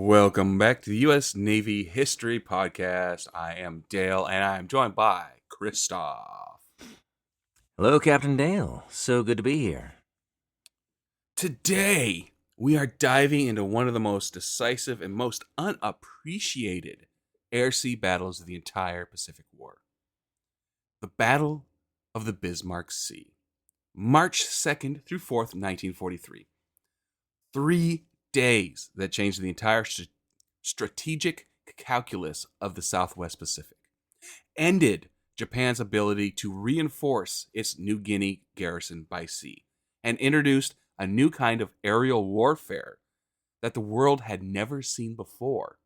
Welcome back to the U.S. Navy History Podcast. I am Dale, and I am joined by Christoph. Hello, Captain Dale. So good to be here. Today, we are diving into one of the most decisive and most unappreciated air-sea battles of the entire Pacific War. The Battle of the Bismarck Sea, March 2nd through 4th, 1943. 3 days that changed the entire strategic calculus of the Southwest Pacific, ended Japan's ability to reinforce its New Guinea garrison by sea, and introduced a new kind of aerial warfare that the world had never seen before.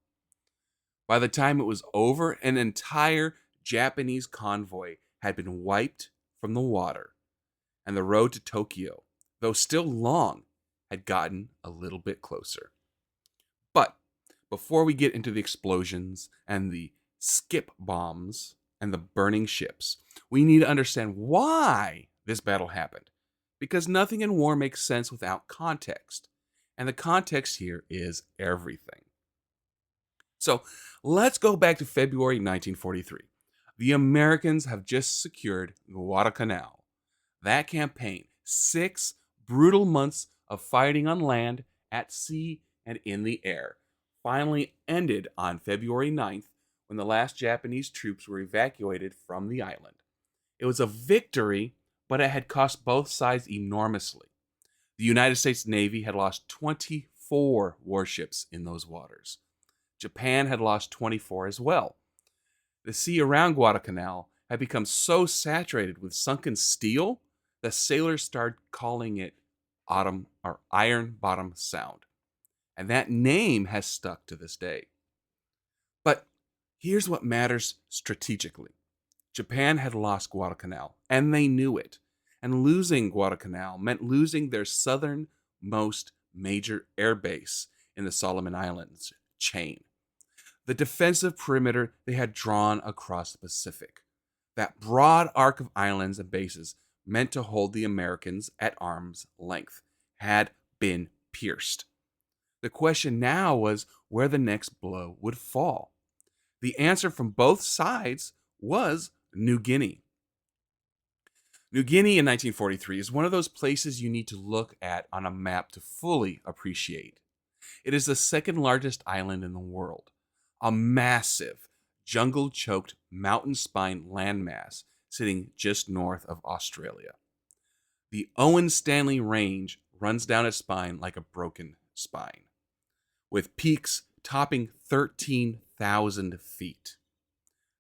By the time it was over, an entire Japanese convoy had been wiped from the water, and the road to Tokyo, though still long, had gotten a little bit closer. But before we get into the explosions and the skip bombs and the burning ships, we need to understand why this battle happened. Because nothing in war makes sense without context. And the context here is everything. So let's go back to February 1943. The Americans have just secured Guadalcanal. That campaign, 6 brutal months of fighting on land, at sea, and in the air, finally ended on February 9th when the last Japanese troops were evacuated from the island. It was a victory, but it had cost both sides enormously. The United States Navy had lost 24 warships in those waters. Japan had lost 24 as well. The sea around Guadalcanal had become so saturated with sunken steel that sailors started calling it Iron Bottom Sound. And that name has stuck to this day. But here's what matters strategically. Japan had lost Guadalcanal, and they knew it. And losing Guadalcanal meant losing their southernmost major air base in the Solomon Islands chain. The defensive perimeter they had drawn across the Pacific. That broad arc of islands and bases meant to hold the Americans at arm's length had been pierced. The question now was where the next blow would fall. The answer from both sides was New Guinea. New Guinea in 1943 is one of those places you need to look at on a map to fully appreciate. It is the second largest island in the world, a massive, jungle-choked mountain spine landmass sitting just north of Australia. The Owen Stanley Range runs down its spine like a broken spine, with peaks topping 13,000 feet.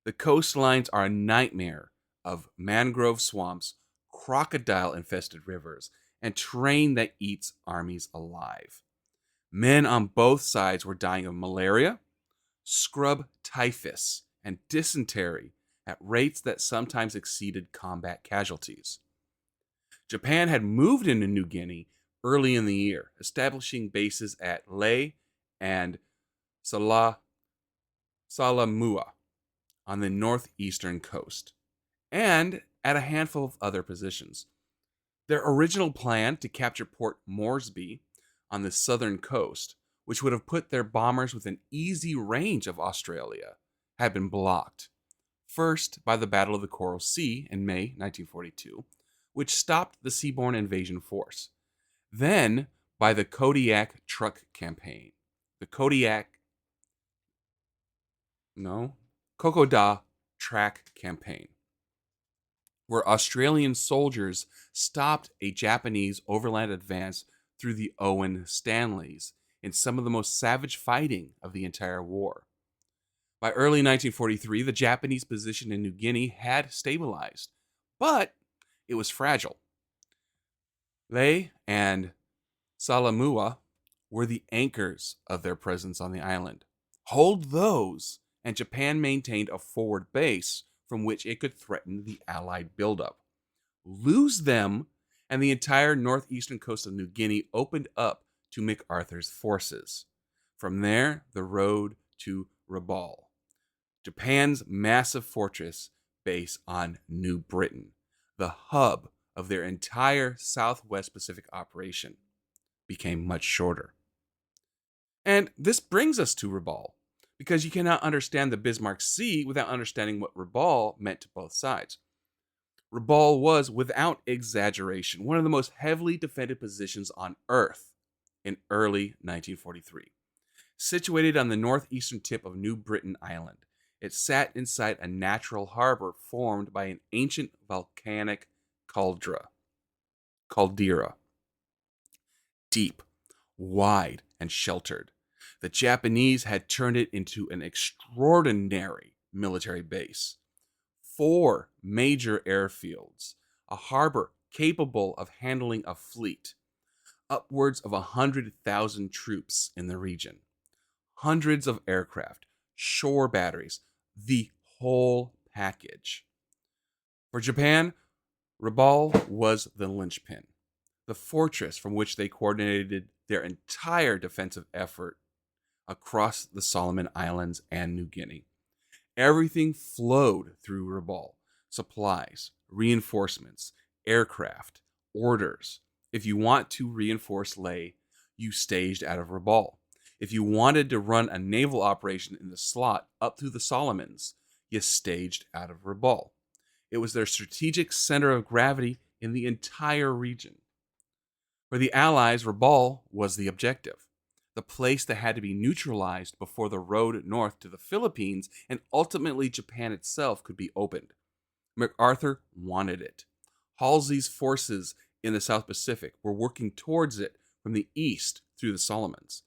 The coastlines are a nightmare of mangrove swamps, crocodile-infested rivers, and terrain that eats armies alive. Men on both sides were dying of malaria, scrub typhus, and dysentery at rates that sometimes exceeded combat casualties. Japan had moved into New Guinea early in the year, establishing bases at Lae and Salamua on the northeastern coast, and at a handful of other positions. Their original plan to capture Port Moresby on the southern coast, which would have put their bombers within easy range of Australia, had been blocked. First by the Battle of the Coral Sea in May 1942, which stopped the seaborne invasion force. Then by the Kodiak Truck Campaign. The Kokoda Track Campaign, where Australian soldiers stopped a Japanese overland advance through the Owen Stanleys in some of the most savage fighting of the entire war. By early 1943, the Japanese position in New Guinea had stabilized, but it was fragile. Lae and Salamua were the anchors of their presence on the island. Hold those, and Japan maintained a forward base from which it could threaten the Allied buildup. Lose them, and the entire northeastern coast of New Guinea opened up to MacArthur's forces. From there, the road to Rabaul, Japan's massive fortress base on New Britain, the hub of their entire Southwest Pacific operation, became much shorter. And this brings us to Rabaul, because you cannot understand the Bismarck Sea without understanding what Rabaul meant to both sides. Rabaul was, without exaggeration, one of the most heavily defended positions on Earth in early 1943. Situated on the northeastern tip of New Britain Island, it sat inside a natural harbor formed by an ancient volcanic caldera, deep, wide, and sheltered. The Japanese had turned it into an extraordinary military base. 4 major airfields, a harbor capable of handling a fleet, upwards of 100,000 troops in the region, hundreds of aircraft, shore batteries, the whole package. For Japan, Rabaul was the linchpin, the fortress from which they coordinated their entire defensive effort across the Solomon Islands and New Guinea. Everything flowed through Rabaul: supplies, reinforcements, aircraft, orders. If you want to reinforce Leh, you staged out of Rabaul. If you wanted to run a naval operation in the slot up through the Solomons, you staged out of Rabaul. It was their strategic center of gravity in the entire region. For the Allies, Rabaul was the objective, the place that had to be neutralized before the road north to the Philippines and ultimately Japan itself could be opened. MacArthur wanted it. Halsey's forces in the South Pacific were working towards it from the east through the Solomons.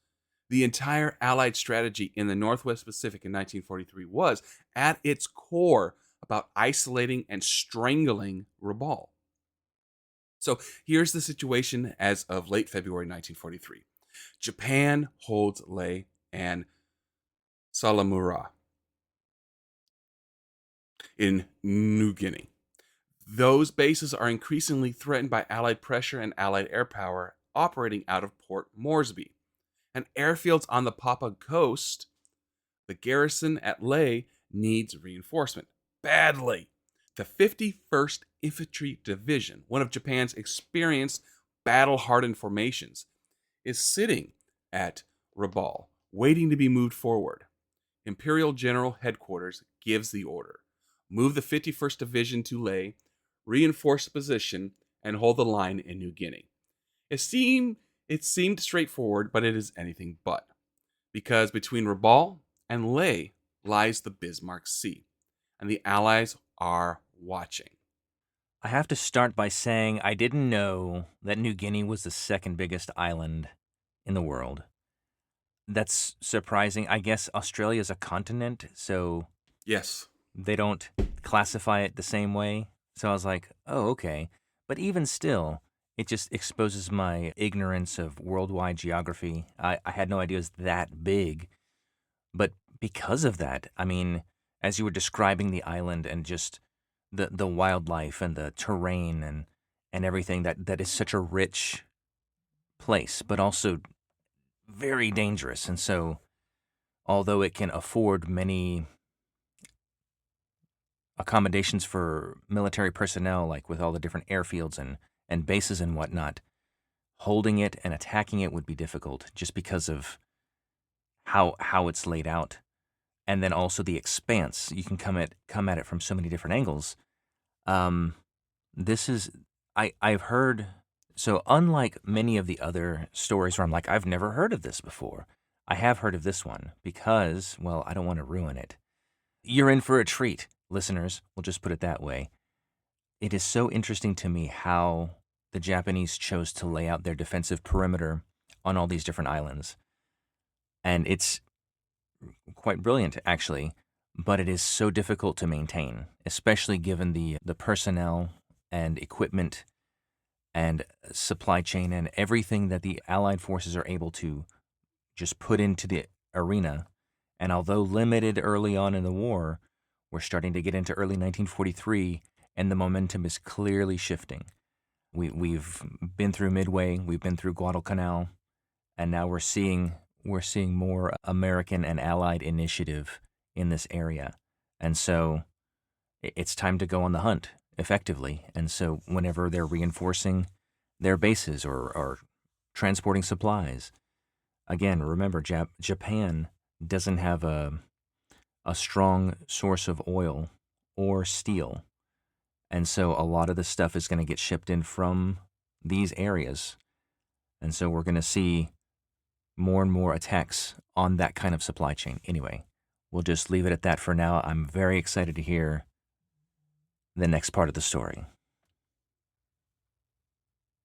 The entire Allied strategy in the Northwest Pacific in 1943 was, at its core, about isolating and strangling Rabaul. So here's the situation as of late February 1943. Japan holds Leh and Salamura in New Guinea. Those bases are increasingly threatened by Allied pressure and Allied air power operating out of Port Moresby. And airfields on the Papua Coast, the garrison at Leh needs reinforcement badly. The 51st Infantry Division, one of Japan's experienced battle-hardened formations, is sitting at Rabaul, waiting to be moved forward. Imperial General Headquarters gives the order: move the 51st Division to Leh, reinforce the position, and hold the line in New Guinea. It seemed straightforward, but it is anything but, because between Rabaul and Leh lies the Bismarck Sea, and the Allies are watching. I have to start by saying I didn't know that New Guinea was the second biggest island in the world. That's surprising. I guess Australia is a continent, so Yes. they don't classify it the same way. So I was like, oh, okay. But even still, it just exposes my ignorance of worldwide geography. I had no idea it was that big. But because of that, I mean, as you were describing the island and just the wildlife and the terrain and everything, that is such a rich place, but also very dangerous. And so, although it can afford many accommodations for military personnel, like with all the different airfields and bases and whatnot, holding it and attacking it would be difficult just because of how it's laid out. And then also the expanse. You can come at it from so many different angles. This is I've heard, so unlike many of the other stories where I'm like, I've never heard of this before, I have heard of this one because, well, I don't want to ruin it. You're in for a treat, listeners. We'll just put it that way. It is so interesting to me how the Japanese chose to lay out their defensive perimeter on all these different islands. And it's quite brilliant, actually, but it is so difficult to maintain, especially given the personnel and equipment and supply chain and everything that the Allied forces are able to just put into the arena. And although limited early on in the war, we're starting to get into early 1943, and the momentum is clearly shifting. We've been through Midway, we've been through Guadalcanal, and now we're seeing more American and Allied initiative in this area. And so it's time to go on the hunt effectively. And so whenever they're reinforcing their bases or transporting supplies, Again, remember, Japan doesn't have a strong source of oil or steel. And so a lot of the stuff is going to get shipped in from these areas. And so we're going to see more and more attacks on that kind of supply chain. Anyway, we'll just leave it at that for now. I'm very excited to hear the next part of the story.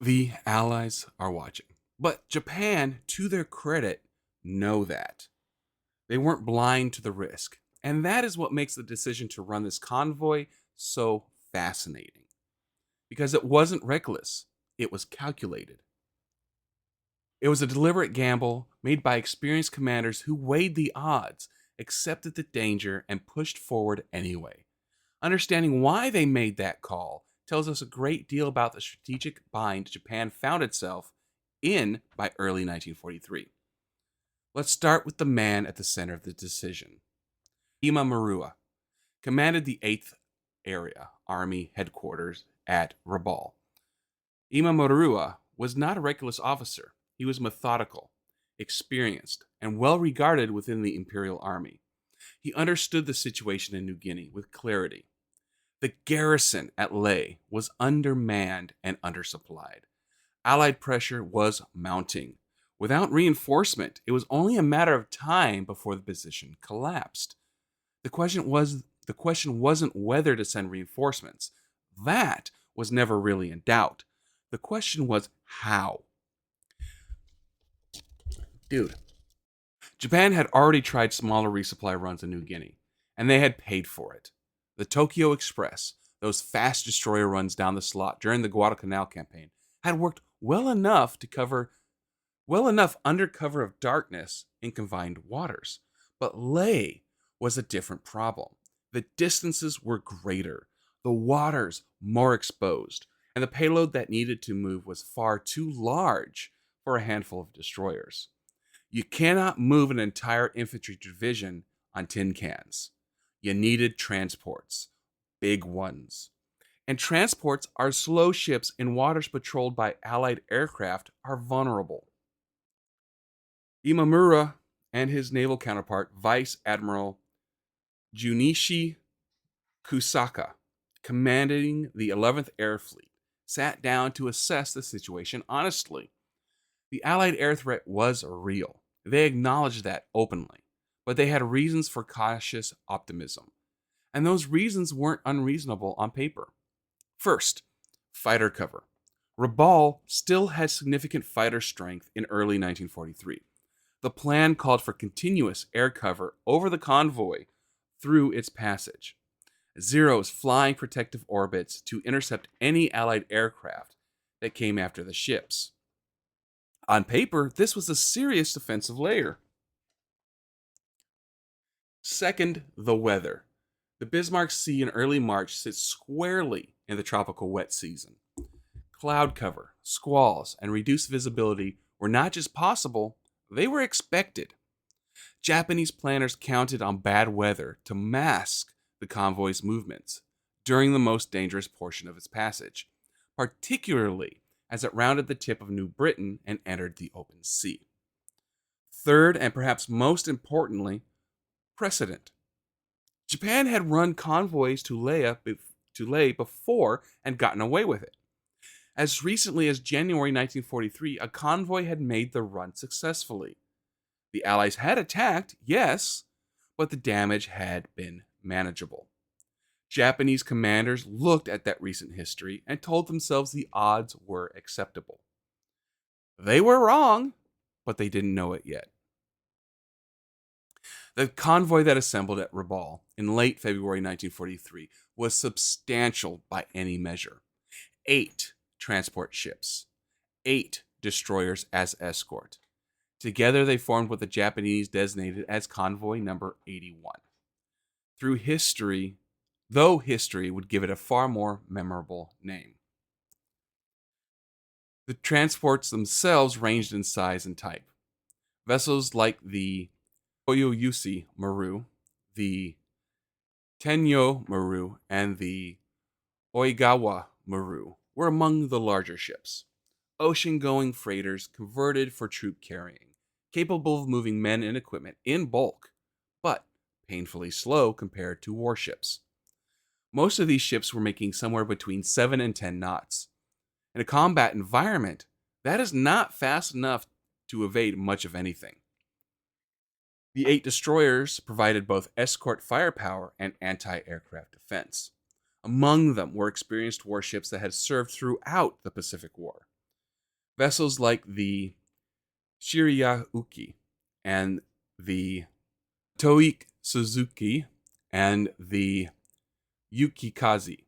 The Allies are watching. But Japan, to their credit, know that. They weren't blind to the risk. And that is what makes the decision to run this convoy so fascinating. Because it wasn't reckless, it was calculated. It was a deliberate gamble made by experienced commanders who weighed the odds, accepted the danger, and pushed forward anyway. Understanding why they made that call tells us a great deal about the strategic bind Japan found itself in by early 1943. Let's start with the man at the center of the decision. Imamurua commanded the 8th Area Army headquarters at Rabaul. Imamurua was not a reckless officer. He was methodical, experienced, and well regarded within the Imperial Army. He understood the situation in New Guinea with clarity. The garrison at Leh was undermanned and undersupplied. Allied pressure was mounting. Without reinforcement, it was only a matter of time before the position collapsed. The question wasn't whether to send reinforcements. That was never really in doubt. The question was how. Dude, Japan had already tried smaller resupply runs in New Guinea, and they had paid for it. The Tokyo Express, those fast destroyer runs down the slot during the Guadalcanal campaign, had worked well enough under cover of darkness in confined waters. But Leh was a different problem. The distances were greater, the waters more exposed, and the payload that needed to move was far too large for a handful of destroyers. You cannot move an entire infantry division on tin cans. You needed transports, big ones. And transports are slow ships in waters patrolled by Allied aircraft are vulnerable. Imamura and his naval counterpart, Vice Admiral Junichi Kusaka, commanding the 11th Air Fleet, sat down to assess the situation honestly. The Allied air threat was real. They acknowledged that openly, but they had reasons for cautious optimism. And those reasons weren't unreasonable on paper. First, fighter cover. Rabaul still had significant fighter strength in early 1943. The plan called for continuous air cover over the convoy through its passage. Zeros flying protective orbits to intercept any Allied aircraft that came after the ships. On paper, this was a serious defensive layer. Second, the weather. The Bismarck Sea in early March sits squarely in the tropical wet season. Cloud cover, squalls, and reduced visibility were not just possible, they were expected. Japanese planners counted on bad weather to mask the convoy's movements during the most dangerous portion of its passage, particularly as it rounded the tip of New Britain and entered the open sea. Third, and perhaps most importantly, precedent. Japan had run convoys to Leh before and gotten away with it. As recently as January 1943, a convoy had made the run successfully. The Allies had attacked, yes, but the damage had been manageable. Japanese commanders looked at that recent history and told themselves the odds were acceptable. They were wrong, but they didn't know it yet. The convoy that assembled at Rabaul in late February 1943 was substantial by any measure. 8 transport ships, 8 destroyers as escort. Together they formed what the Japanese designated as Convoy number 81. Though history would give it a far more memorable name. The transports themselves ranged in size and type. Vessels like the Toyoyusi Maru, the Tenyo Maru, and the Oigawa Maru were among the larger ships. Ocean-going freighters converted for troop carrying. capable of moving men and equipment in bulk, but painfully slow compared to warships. Most of these ships were making somewhere between 7 and 10 knots. In a combat environment, that is not fast enough to evade much of anything. The 8 destroyers provided both escort firepower and anti-aircraft defense. Among them were experienced warships that had served throughout the Pacific War. Vessels like the Shirayuki and the Toei Suzuki and the Yukikaze,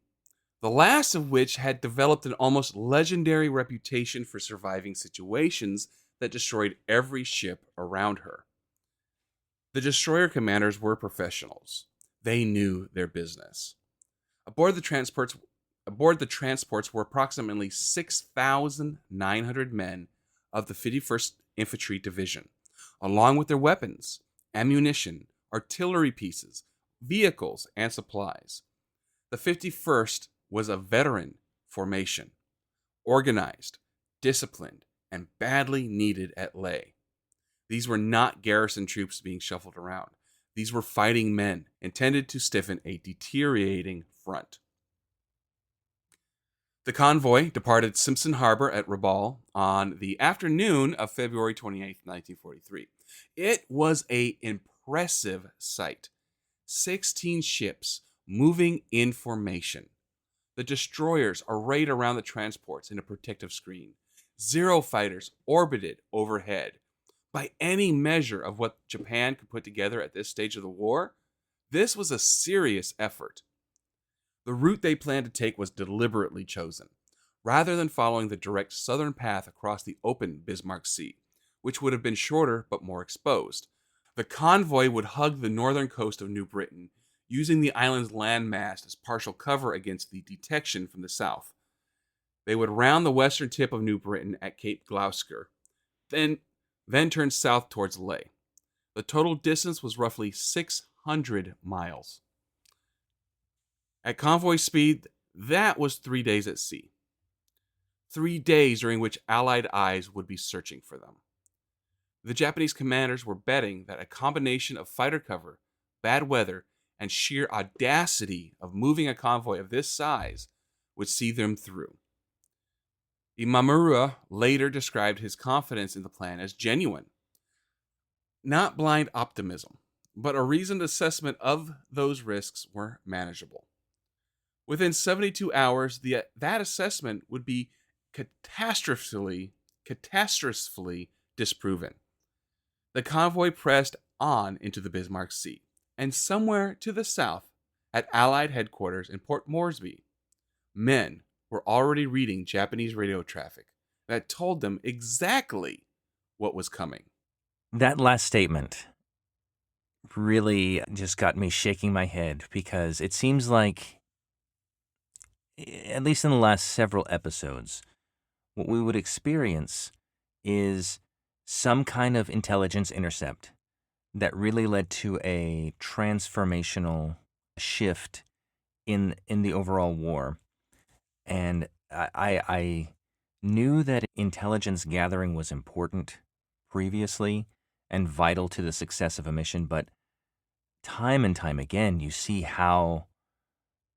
the last of which had developed an almost legendary reputation for surviving situations that destroyed every ship around her. The destroyer commanders were professionals. They knew their business. Aboard the transports were approximately 6,900 men of the 51st Infantry Division, along with their weapons, ammunition, artillery pieces, vehicles, and supplies. The 51st was a veteran formation, organized, disciplined, and badly needed at Leh. These were not garrison troops being shuffled around. These were fighting men intended to stiffen a deteriorating front. The convoy departed Simpson Harbor at Rabaul on the afternoon of February 28, 1943. It was an impressive sight. 16 ships moving in formation. The destroyers arrayed around the transports in a protective screen. 0 fighters orbited overhead. By any measure of what Japan could put together at this stage of the war, this was a serious effort. The route they planned to take was deliberately chosen, rather than following the direct southern path across the open Bismarck Sea, which would have been shorter but more exposed. The convoy would hug the northern coast of New Britain, using the island's landmass as partial cover against the detection from the south. They would round the western tip of New Britain at Cape Gloucester, then turn south towards Leh. The total distance was roughly 600 miles. At convoy speed, that was 3 days at sea. 3 days during which Allied eyes would be searching for them. The Japanese commanders were betting that a combination of fighter cover, bad weather, and sheer audacity of moving a convoy of this size would see them through. Imamura later described his confidence in the plan as genuine. Not blind optimism, but a reasoned assessment of those risks were manageable. Within 72 hours, that assessment would be catastrophically disproven. The convoy pressed on into the Bismarck Sea, and somewhere to the south, at Allied headquarters in Port Moresby, men were already reading Japanese radio traffic that told them exactly what was coming. That last statement really just got me shaking my head because it seems like, at least in the last several episodes, what we would experience is some kind of intelligence intercept that really led to a transformational shift in the overall war. And I knew that intelligence gathering was important previously and vital to the success of a mission, but time and time again, you see how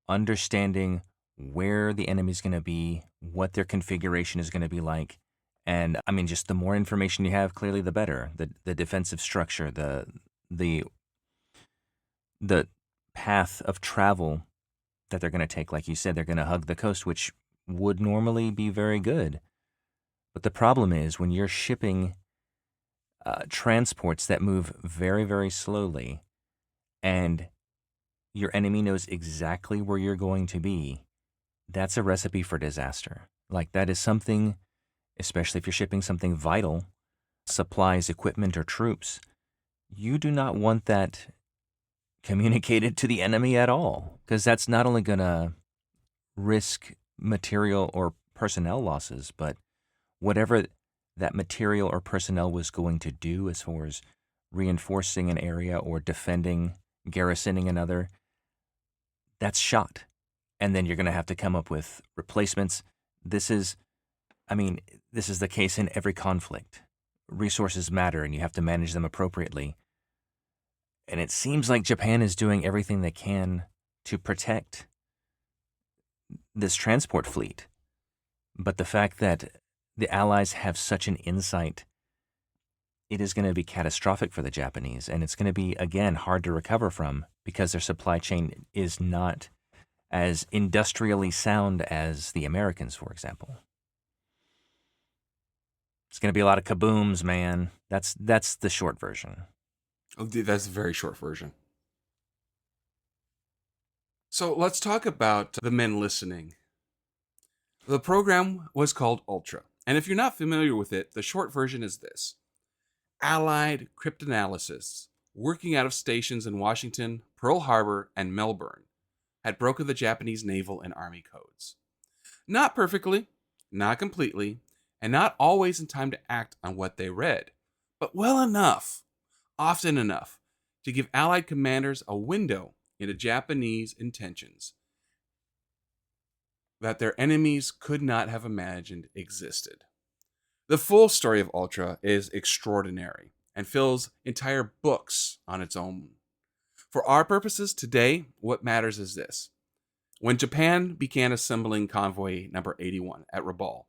understanding where the enemy's going to be, what their configuration is going to be like, and I mean, just the more information you have, clearly the better. The defensive structure, the path of travel that they're going to take. Like you said, they're going to hug the coast, which would normally be very good. But the problem is when you're shipping transports that move very, very slowly, and your enemy knows exactly where you're going to be, that's a recipe for disaster. Like, that is something, especially if you're shipping something vital, supplies, equipment, or troops, you do not want that communicated to the enemy at all, because that's not only going to risk material or personnel losses, but whatever that material or personnel was going to do as far as reinforcing an area or defending, garrisoning another, that's shot. And then you're going to have to come up with replacements. This is the case in every conflict, resources matter and you have to manage them appropriately. And it seems like Japan is doing everything they can to protect this transport fleet. But the fact that the Allies have such an insight, it is going to be catastrophic for the Japanese. And it's going to be, again, hard to recover from because their supply chain is not as industrially sound as the Americans, for example. It's going to be a lot of kabooms, man. That's the short version. Oh, dude, that's a very short version. So let's talk about the men listening. The program was called Ultra. And if you're not familiar with it, the short version is this. Allied cryptanalysts working out of stations in Washington, Pearl Harbor, and Melbourne had broken the Japanese naval and army codes. Not perfectly, not completely, and not always in time to act on what they read, but well enough, often enough, to give Allied commanders a window into Japanese intentions that their enemies could not have imagined existed. The full story of Ultra is extraordinary and fills entire books on its own. For our purposes today, what matters is this. When Japan began assembling Convoy number 81 at Rabaul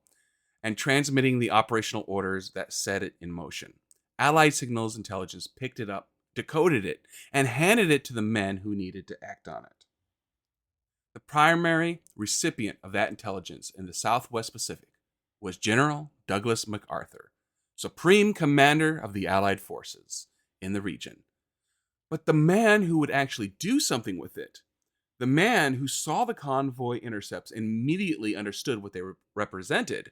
and transmitting the operational orders that set it in motion, Allied signals intelligence picked it up, decoded it, and handed it to the men who needed to act on it. The primary recipient of that intelligence in the Southwest Pacific was General Douglas MacArthur, Supreme Commander of the Allied forces in the region. But the man who would actually do something with it, the man who saw the convoy intercepts and immediately understood what they represented,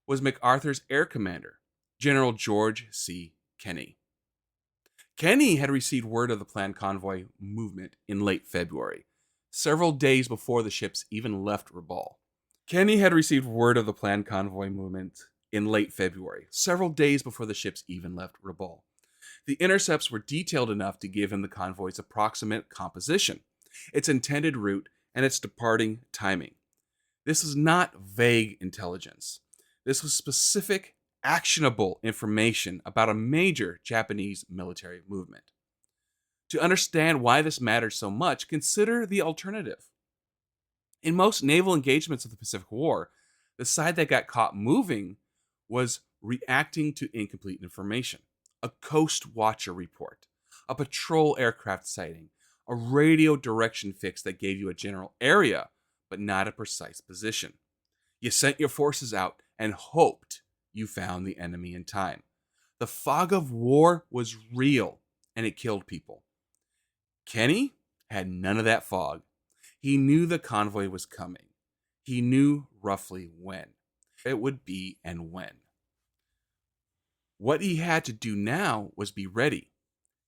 was MacArthur's air commander, General George C. Kenney. Kenney had received word of the planned convoy movement in late February, several days before the ships even left Rabaul. Kenney had received word of the planned convoy movement in late February, several days before the ships even left Rabaul. The intercepts were detailed enough to give him the convoy's approximate composition, its intended route, and its departing timing. This was not vague intelligence. This was specific, actionable information about a major Japanese military movement. To understand why this mattered so much, consider the alternative. In most naval engagements of the Pacific War, the side that got caught moving was reacting to incomplete information. A coast watcher report, a patrol aircraft sighting, a radio direction fix that gave you a general area, but not a precise position. You sent your forces out and hoped you found the enemy in time. The fog of war was real, and it killed people. Kenney had none of that fog. He knew the convoy was coming. He knew roughly when it would be and when. What he had to do now was be ready,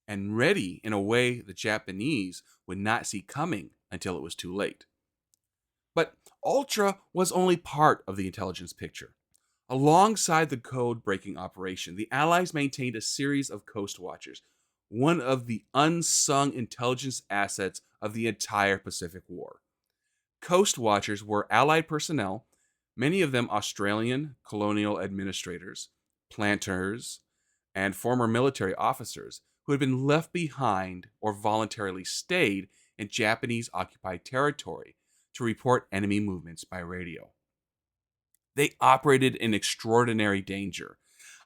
and ready in a way the Japanese would not see coming until it was too late. But Ultra was only part of the intelligence picture. Alongside the code-breaking operation, the Allies maintained a series of coast watchers, one of the unsung intelligence assets of the entire Pacific War. Coast watchers were Allied personnel, many of them Australian colonial administrators, planters, and former military officers who had been left behind or voluntarily stayed in Japanese-occupied territory to report enemy movements by radio. They operated in extraordinary danger,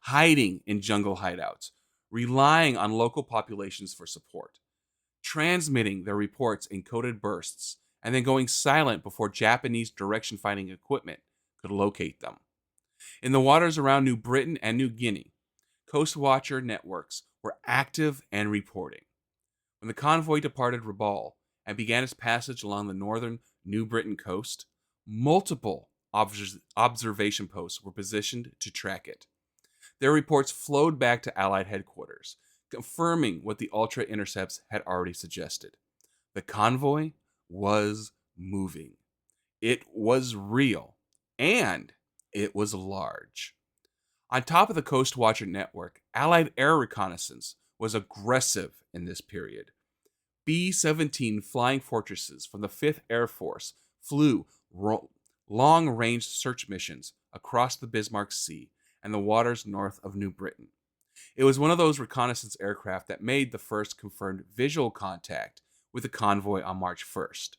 hiding in jungle hideouts, relying on local populations for support, transmitting their reports in coded bursts, and then going silent before Japanese direction-finding equipment could locate them. In the waters around New Britain and New Guinea, Coast Watcher networks were active and reporting. When the convoy departed Rabaul and began its passage along the northern New Britain coast, multiple observation posts were positioned to track it. Their reports flowed back to Allied headquarters, confirming what the Ultra intercepts had already suggested. The convoy was moving. It was real, and it was large. On top of the Coast Watcher network, Allied air reconnaissance was aggressive in this period. B-17 flying fortresses from the 5th Air Force flew long-range search missions across the Bismarck Sea and the waters north of New Britain. It was one of those reconnaissance aircraft that made the first confirmed visual contact with the convoy on March 1st,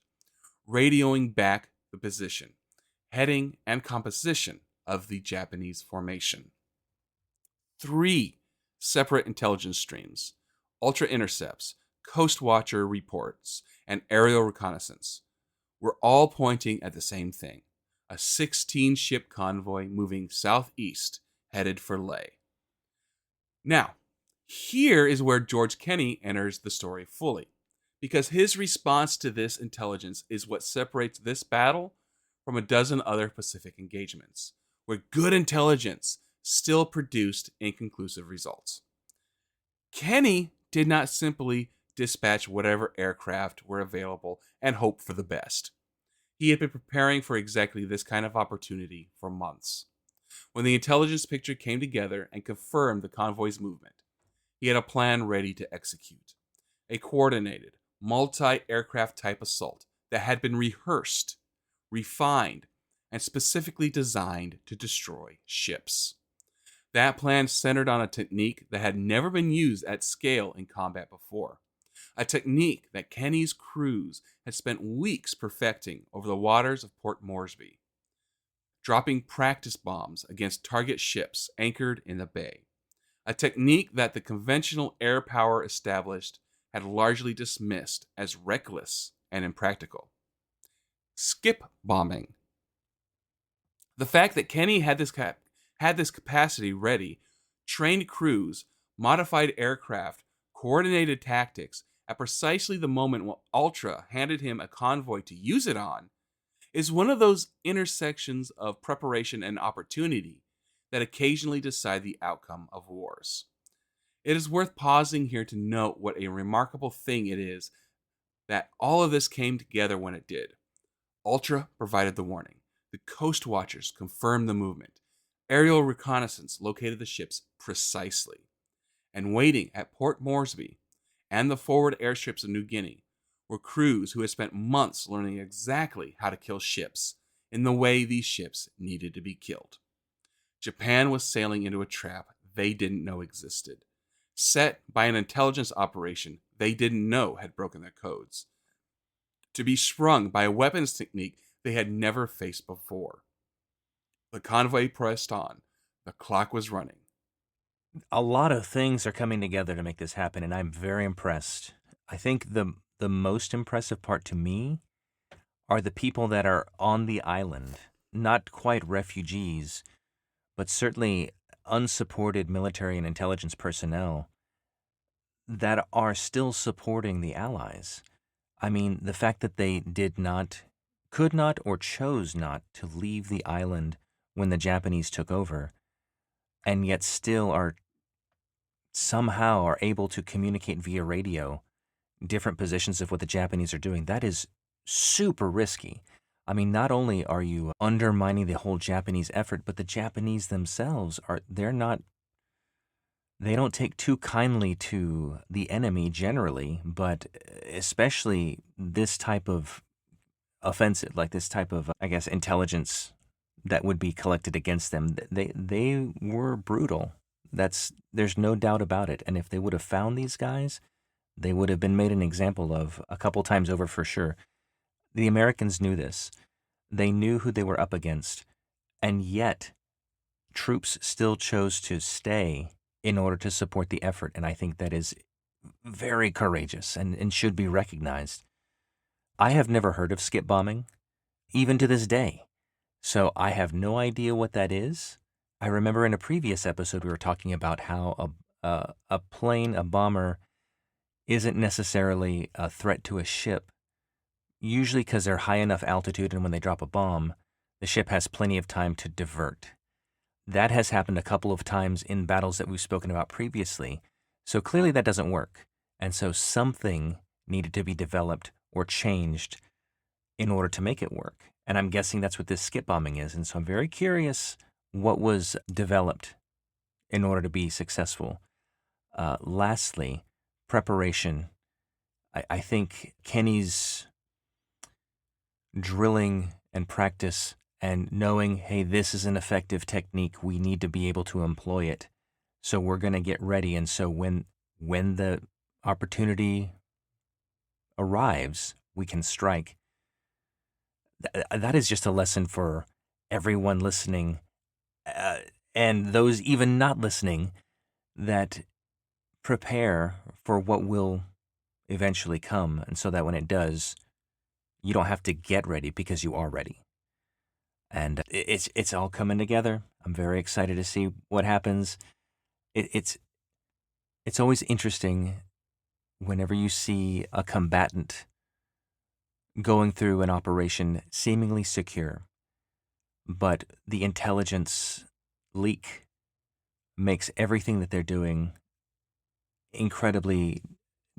radioing back the position, heading, and composition of the Japanese formation. 3 separate intelligence streams, ultra intercepts, coast watcher reports, and aerial reconnaissance, were all pointing at the same thing: a 16-ship convoy moving southeast, headed for Leh. Now, here is where George Kenney enters the story fully, because his response to this intelligence is what separates this battle from a dozen other Pacific engagements, where good intelligence still produced inconclusive results. Kenney did not simply dispatch whatever aircraft were available and hope for the best. He had been preparing for exactly this kind of opportunity for months. When the intelligence picture came together and confirmed the convoy's movement, he had a plan ready to execute. A coordinated, multi-aircraft type assault that had been rehearsed, refined, and specifically designed to destroy ships. That plan centered on a technique that had never been used at scale in combat before. A technique that Kenney's crews had spent weeks perfecting over the waters of Port Moresby, dropping practice bombs against target ships anchored in the bay. A technique that the conventional air power established had largely dismissed as reckless and impractical. Skip bombing. The fact that Kenney had this capacity ready, trained crews, modified aircraft, coordinated tactics at precisely the moment when Ultra handed him a convoy to use it on, is one of those intersections of preparation and opportunity that occasionally decide the outcome of wars. It is worth pausing here to note what a remarkable thing it is that all of this came together when it did. Ultra provided the warning. The coast watchers confirmed the movement. Aerial reconnaissance located the ships precisely. And waiting at Port Moresby and the forward airstrips of New Guinea were crews who had spent months learning exactly how to kill ships in the way these ships needed to be killed. Japan was sailing into a trap they didn't know existed, set by an intelligence operation they didn't know had broken their codes, to be sprung by a weapons technique they had never faced before. The convoy pressed on. The clock was running. A lot of things are coming together to make this happen, and I'm very impressed. I think the most impressive part to me are the people that are on the island, not quite refugees, but certainly unsupported military and intelligence personnel that are still supporting the Allies. I mean, the fact that they did not, could not, or chose not to leave the island when the Japanese took over, and yet still are somehow are able to communicate via radio different positions of what the Japanese are doing, that is super risky. I mean, not only are you undermining the whole Japanese effort, but the Japanese themselves they don't take too kindly to the enemy generally, but especially this type of offensive, like this type of, I guess, intelligence that would be collected against them. They were brutal. There's no doubt about it. And if they would have found these guys, they would have been made an example of a couple times over for sure. The Americans knew this. They knew who they were up against. And yet, troops still chose to stay in order to support the effort. And I think that is very courageous and should be recognized. I have never heard of skip bombing, even to this day. So I have no idea what that is. I remember in a previous episode we were talking about how a plane, a bomber, isn't necessarily a threat to a ship, usually because they're high enough altitude and when they drop a bomb, the ship has plenty of time to divert. That has happened a couple of times in battles that we've spoken about previously. So clearly that doesn't work. And so something needed to be developed or changed in order to make it work. And I'm guessing that's what this skip bombing is. And so I'm very curious what was developed in order to be successful. Lastly, preparation. I think Kenney's drilling and practice and knowing, hey, this is an effective technique, we need to be able to employ it, So we're going to get ready. And so when the opportunity arrives, we can strike. That is just a lesson for everyone listening, uh, and those even not listening, that prepare for what will eventually come, and so that when it does, you don't have to get ready because you are ready. And it's all coming together. I'm very excited to see what happens. It's always interesting whenever you see a combatant going through an operation seemingly secure, but the intelligence leak makes everything that they're doing incredibly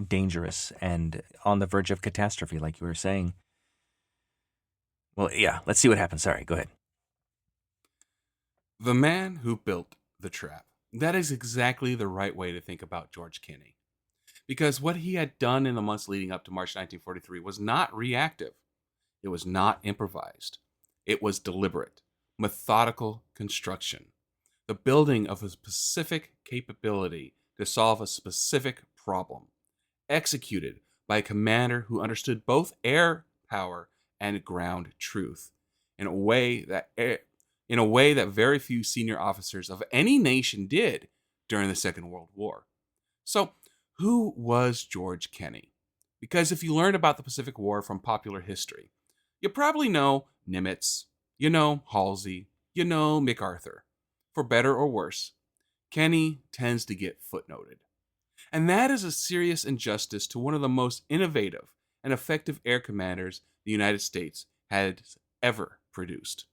dangerous and on the verge of catastrophe, like you were saying. Well, yeah, let's see what happens. Sorry, go ahead. The man who built the trap. That is exactly the right way to think about George Kenney. Because what he had done in the months leading up to March 1943 was not reactive. It was not improvised. It was deliberate, methodical construction. The building of a specific capability to solve a specific problem, executed by a commander who understood both air power and ground truth in a way that very few senior officers of any nation did during the Second World War. So, who was George Kenney? Because if you learn about the Pacific War from popular history, you probably know Nimitz, you know Halsey, you know MacArthur. For better or worse, Kenney tends to get footnoted. And that is a serious injustice to one of the most innovative and effective air commanders the United States has ever produced.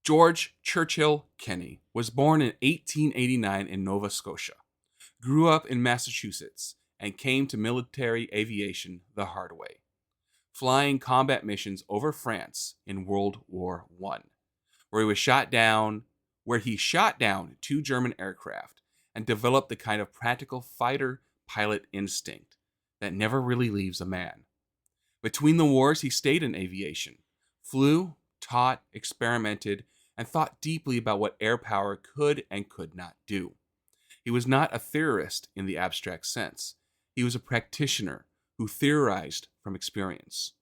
George Churchill Kenney was born in 1889 in Nova Scotia, grew up in Massachusetts, and came to military aviation the hard way, flying combat missions over France in World War I, where he shot down two German aircraft and developed the kind of practical fighter pilot instinct that never really leaves a man. Between the wars, he stayed in aviation, flew, taught, experimented, and thought deeply about what air power could and could not do. He was not a theorist in the abstract sense. He was a practitioner who theorized from experience.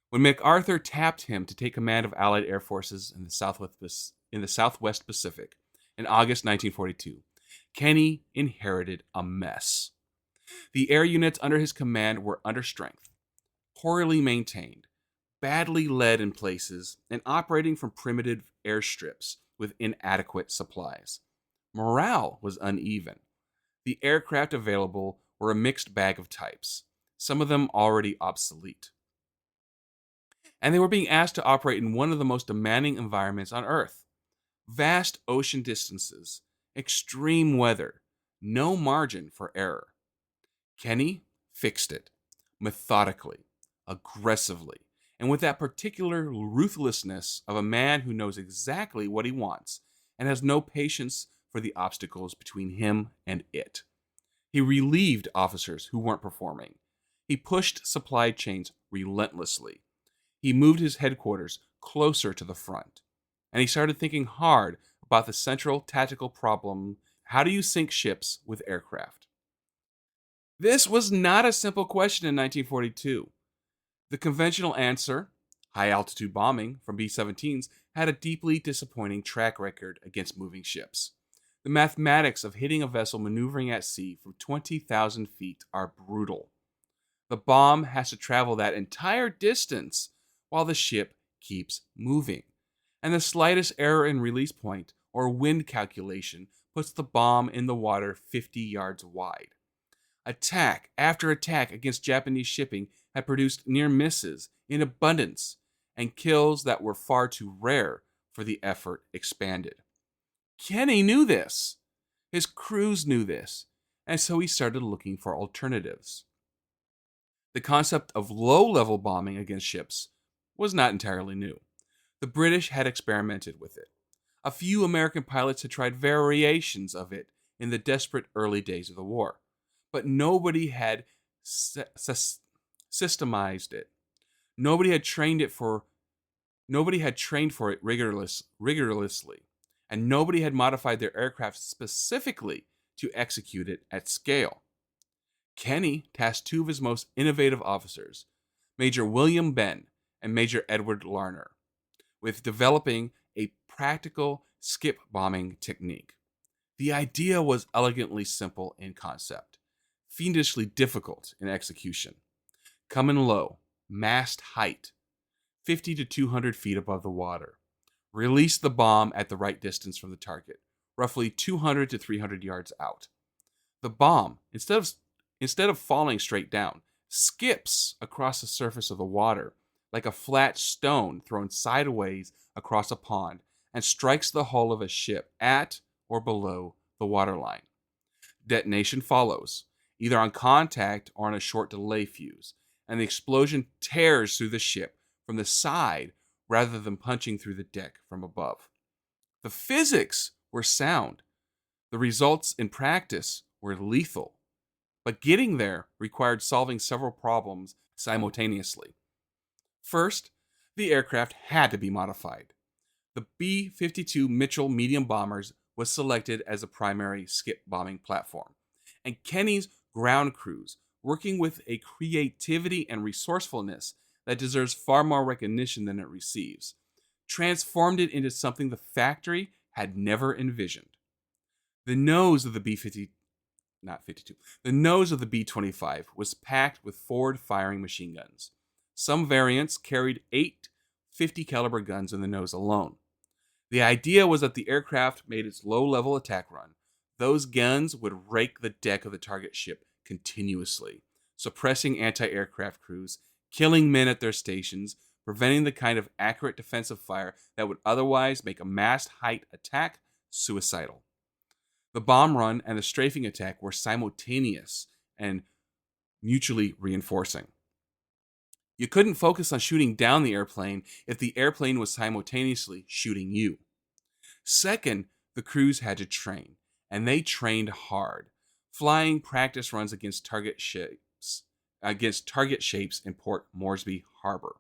When MacArthur tapped him to take command of Allied air forces in the Southwest Pacific in August 1942, Kenney inherited a mess. The air units under his command were understrength, poorly maintained, badly led in places, and operating from primitive airstrips with inadequate supplies. Morale was uneven. The aircraft available were a mixed bag of types, some of them already obsolete. And they were being asked to operate in one of the most demanding environments on Earth. Vast ocean distances, extreme weather, no margin for error. Kenney fixed it, methodically, aggressively, and with that particular ruthlessness of a man who knows exactly what he wants and has no patience for the obstacles between him and it. He relieved officers who weren't performing. He pushed supply chains relentlessly. He moved his headquarters closer to the front. And he started thinking hard about the central tactical problem: how do you sink ships with aircraft? This was not a simple question in 1942. The conventional answer, high altitude bombing from B 17s, had a deeply disappointing track record against moving ships. The mathematics of hitting a vessel maneuvering at sea from 20,000 feet are brutal. The bomb has to travel that entire distance while the ship keeps moving. And the slightest error in release point or wind calculation puts the bomb in the water 50 yards wide. Attack after attack against Japanese shipping had produced near misses in abundance and kills that were far too rare for the effort expanded. Kenney knew this. His crews knew this, and so he started looking for alternatives. The concept of low-level bombing against ships was not entirely new. The British had experimented with it. A few American pilots had tried variations of it in the desperate early days of the war, but nobody had systemized it. Nobody had trained for it rigorously, and nobody had modified their aircraft specifically to execute it at scale. Kenny tasked two of his most innovative officers, Major William Benn and Major Edward Larner, with developing a practical skip bombing technique. The idea was elegantly simple in concept, fiendishly difficult in execution. Come in low, mast height, 50 to 200 feet above the water. Release the bomb at the right distance from the target, roughly 200 to 300 yards out. The bomb, instead of falling straight down, skips across the surface of the water like a flat stone thrown sideways across a pond and strikes the hull of a ship at or below the waterline. Detonation follows, either on contact or on a short delay fuse, and the explosion tears through the ship from the side rather than punching through the deck from above. The physics were sound. The results in practice were lethal. But getting there required solving several problems simultaneously. First, the aircraft had to be modified. The B 52 Mitchell medium bombers was selected as a primary skip bombing platform, and Kenny's ground crews, working with a creativity and resourcefulness that deserves far more recognition than it receives, transformed it into something the factory had never envisioned. The nose of the B 50, not 52, the nose of the B 25 was packed with forward firing machine guns. Some variants carried 8 50 caliber guns in the nose alone. The idea was that the aircraft made its low-level attack run. Those guns would rake the deck of the target ship continuously, suppressing anti-aircraft crews, killing men at their stations, preventing the kind of accurate defensive fire that would otherwise make a mast height attack suicidal. The bomb run and the strafing attack were simultaneous and mutually reinforcing. You couldn't focus on shooting down the airplane if the airplane was simultaneously shooting you. Second, the crews had to train, and they trained hard, flying practice runs against target shapes in Port Moresby Harbor,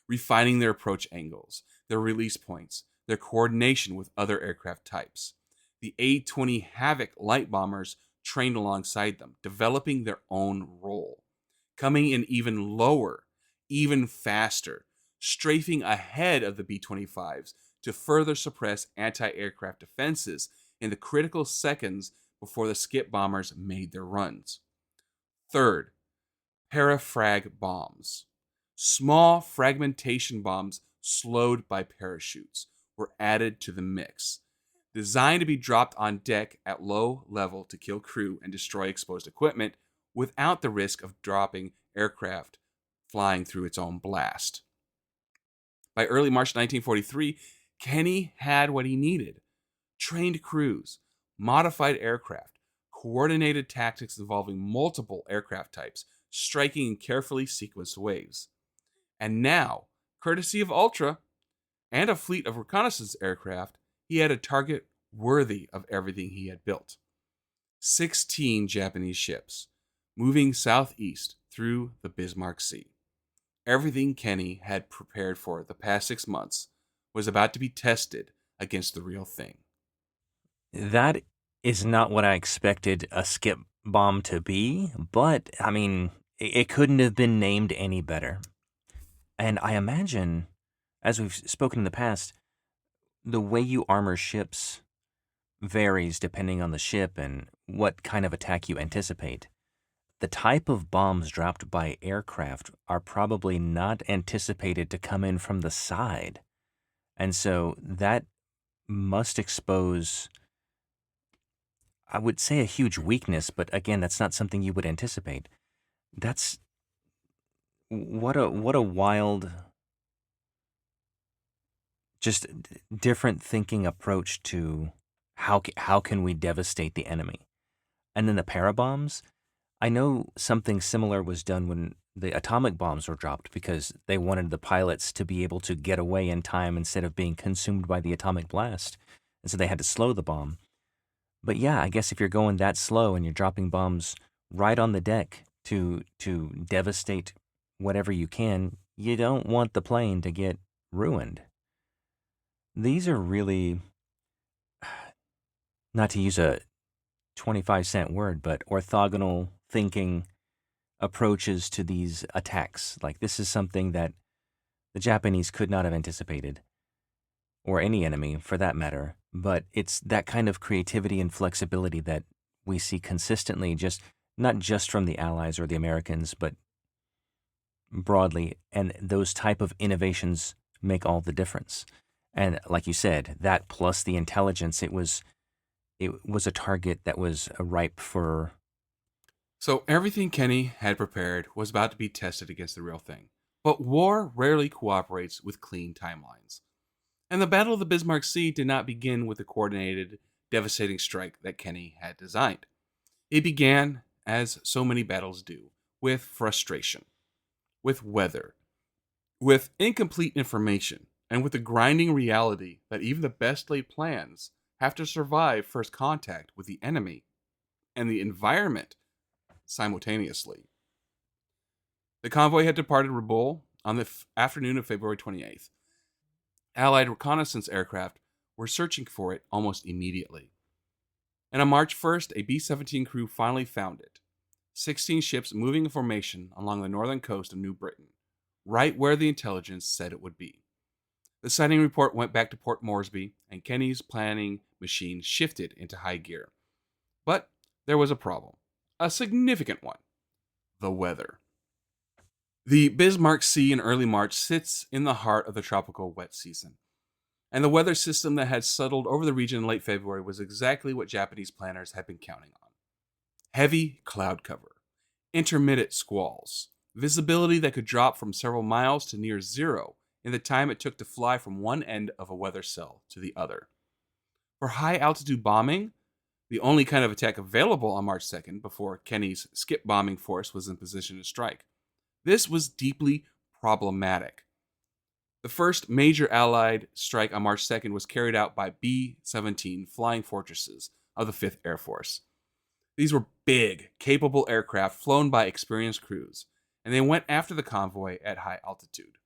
refining their approach angles, their release points, their coordination with other aircraft types. The A-20 Havoc light bombers trained alongside them, developing their own role, coming in even lower, even faster, strafing ahead of the B-25s to further suppress anti-aircraft defenses in the critical seconds before the skip bombers made their runs. Third, parafrag bombs. Small fragmentation bombs slowed by parachutes were added to the mix, designed to be dropped on deck at low level to kill crew and destroy exposed equipment without the risk of dropping aircraft flying through its own blast. By early March 1943, Kenny had what he needed: trained crews, modified aircraft, coordinated tactics involving multiple aircraft types, striking in carefully sequenced waves. And now, courtesy of Ultra and a fleet of reconnaissance aircraft, he had a target worthy of everything he had built. 16 Japanese ships, moving southeast through the Bismarck Sea. Everything Kenny had prepared for the past 6 months was about to be tested against the real thing. That is not what I expected a skip bomb to be, but I mean, it couldn't have been named any better. And I imagine, as we've spoken in the past, the way you armor ships varies depending on the ship and what kind of attack you anticipate. The type of bombs dropped by aircraft are probably not anticipated to come in from the side. And so that must expose, I would say, a huge weakness, but again, that's not something you would anticipate. That's what a wild, just different thinking approach to how can we devastate the enemy. And then the parabombs, I know something similar was done when the atomic bombs were dropped because they wanted the pilots to be able to get away in time instead of being consumed by the atomic blast. And so they had to slow the bomb. But yeah, I guess if you're going that slow and you're dropping bombs right on the deck to devastate whatever you can, you don't want the plane to get ruined. These are really not to use a 25-cent word, but orthogonal thinking approaches to these attacks. Like, this is something that the Japanese could not have anticipated, or any enemy for that matter. But it's that kind of creativity and flexibility that we see consistently, just not just from the Allies or the Americans, but broadly. And those type of innovations make all the difference. And like you said, that plus the intelligence, it was a target that was ripe for. So everything Kenny had prepared was about to be tested against the real thing. But war rarely cooperates with clean timelines. And the Battle of the Bismarck Sea did not begin with the coordinated, devastating strike that Kenny had designed. It began, as so many battles do, with frustration, with weather, with incomplete information, and with the grinding reality that even the best laid plans have to survive first contact with the enemy and the environment simultaneously. The convoy had departed Rabaul on the afternoon of February 28th. Allied reconnaissance aircraft were searching for it almost immediately. And on March 1st, a B 17 crew finally found it. 16 ships moving in formation along the northern coast of New Britain, right where the intelligence said it would be. The sighting report went back to Port Moresby, and Kenny's planning machine shifted into high gear. But there was a problem, a significant one: the weather. The Bismarck Sea in early March sits in the heart of the tropical wet season, and the weather system that had settled over the region in late February was exactly what Japanese planners had been counting on. Heavy cloud cover, intermittent squalls, visibility that could drop from several miles to near zero in the time it took to fly from one end of a weather cell to the other. For high altitude bombing, the only kind of attack available on March 2nd before Kenny's skip bombing force was in position to strike, this was deeply problematic. The first major Allied strike on March 2nd was carried out by B 17 Flying Fortresses of the 5th Air Force. These were big, capable aircraft flown by experienced crews, and they went after the convoy at high altitude,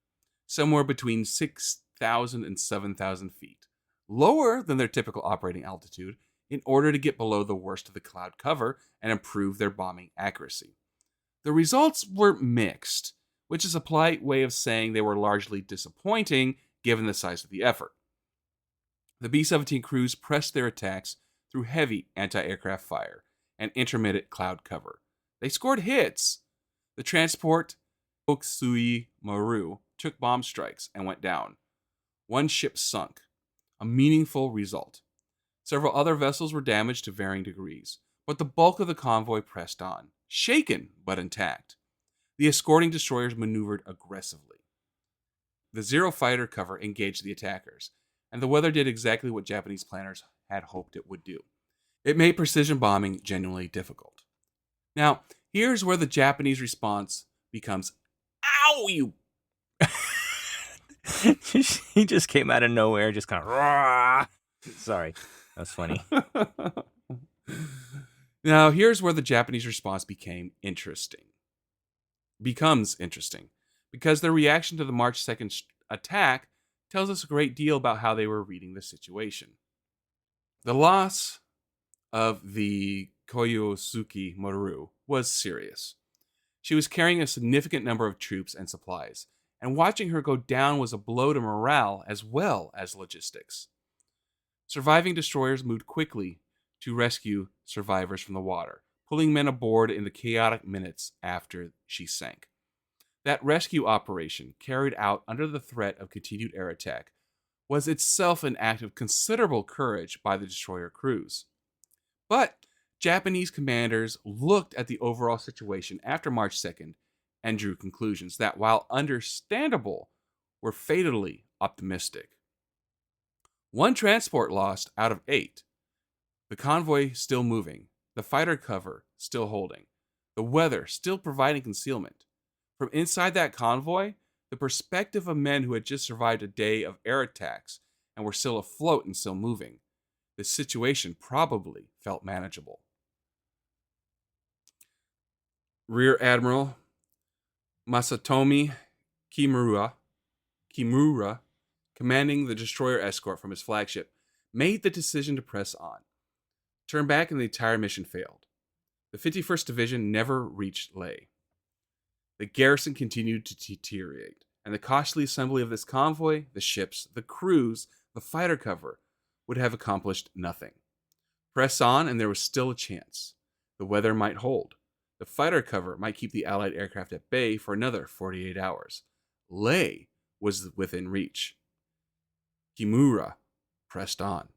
somewhere between 6,000 and 7,000 feet, lower than their typical operating altitude, in order to get below the worst of the cloud cover and improve their bombing accuracy. The results were mixed, which is a polite way of saying they were largely disappointing given the size of the effort. The B 17 crews pressed their attacks through heavy anti aircraft fire and intermittent cloud cover. They scored hits. The transport Oksui Maru took bomb strikes and went down. One ship sunk, a meaningful result. Several other vessels were damaged to varying degrees, but the bulk of the convoy pressed on, shaken but intact. The escorting destroyers maneuvered aggressively. The Zero fighter cover engaged the attackers, and the weather did exactly what Japanese planners had hoped it would do. It made precision bombing genuinely difficult. Now, here's where the Japanese response becomes, "Ow, you!" He just came out of nowhere, just kind of. Sorry, that was funny. Now, here's where the Japanese response becomes interesting, because their reaction to the March 2nd attack tells us a great deal about how they were reading the situation. The loss of the Koyosuke Maru was serious. She was carrying a significant number of troops and supplies, and watching her go down was a blow to morale as well as logistics. Surviving destroyers moved quickly to rescue survivors from the water, pulling men aboard in the chaotic minutes after she sank. That rescue operation, carried out under the threat of continued air attack, was itself an act of considerable courage by the destroyer crews. But Japanese commanders looked at the overall situation after March 2nd and drew conclusions that, while understandable, were fatally optimistic. One transport lost out of 8, the convoy still moving, the fighter cover still holding, the weather still providing concealment. From inside that convoy, the perspective of men who had just survived a day of air attacks and were still afloat and still moving, the situation probably felt manageable. Rear Admiral Masatomi Kimura, commanding the destroyer escort from his flagship, made the decision to press on. turned back and the entire mission failed. The 51st Division never reached Leh. The garrison continued to deteriorate, and the costly assembly of this convoy, the ships, the crews, the fighter cover, would have accomplished nothing. Press on, and there was still a chance. The weather might hold. The fighter cover might keep the Allied aircraft at bay for another 48 hours. Leh was within reach. Kimura pressed on.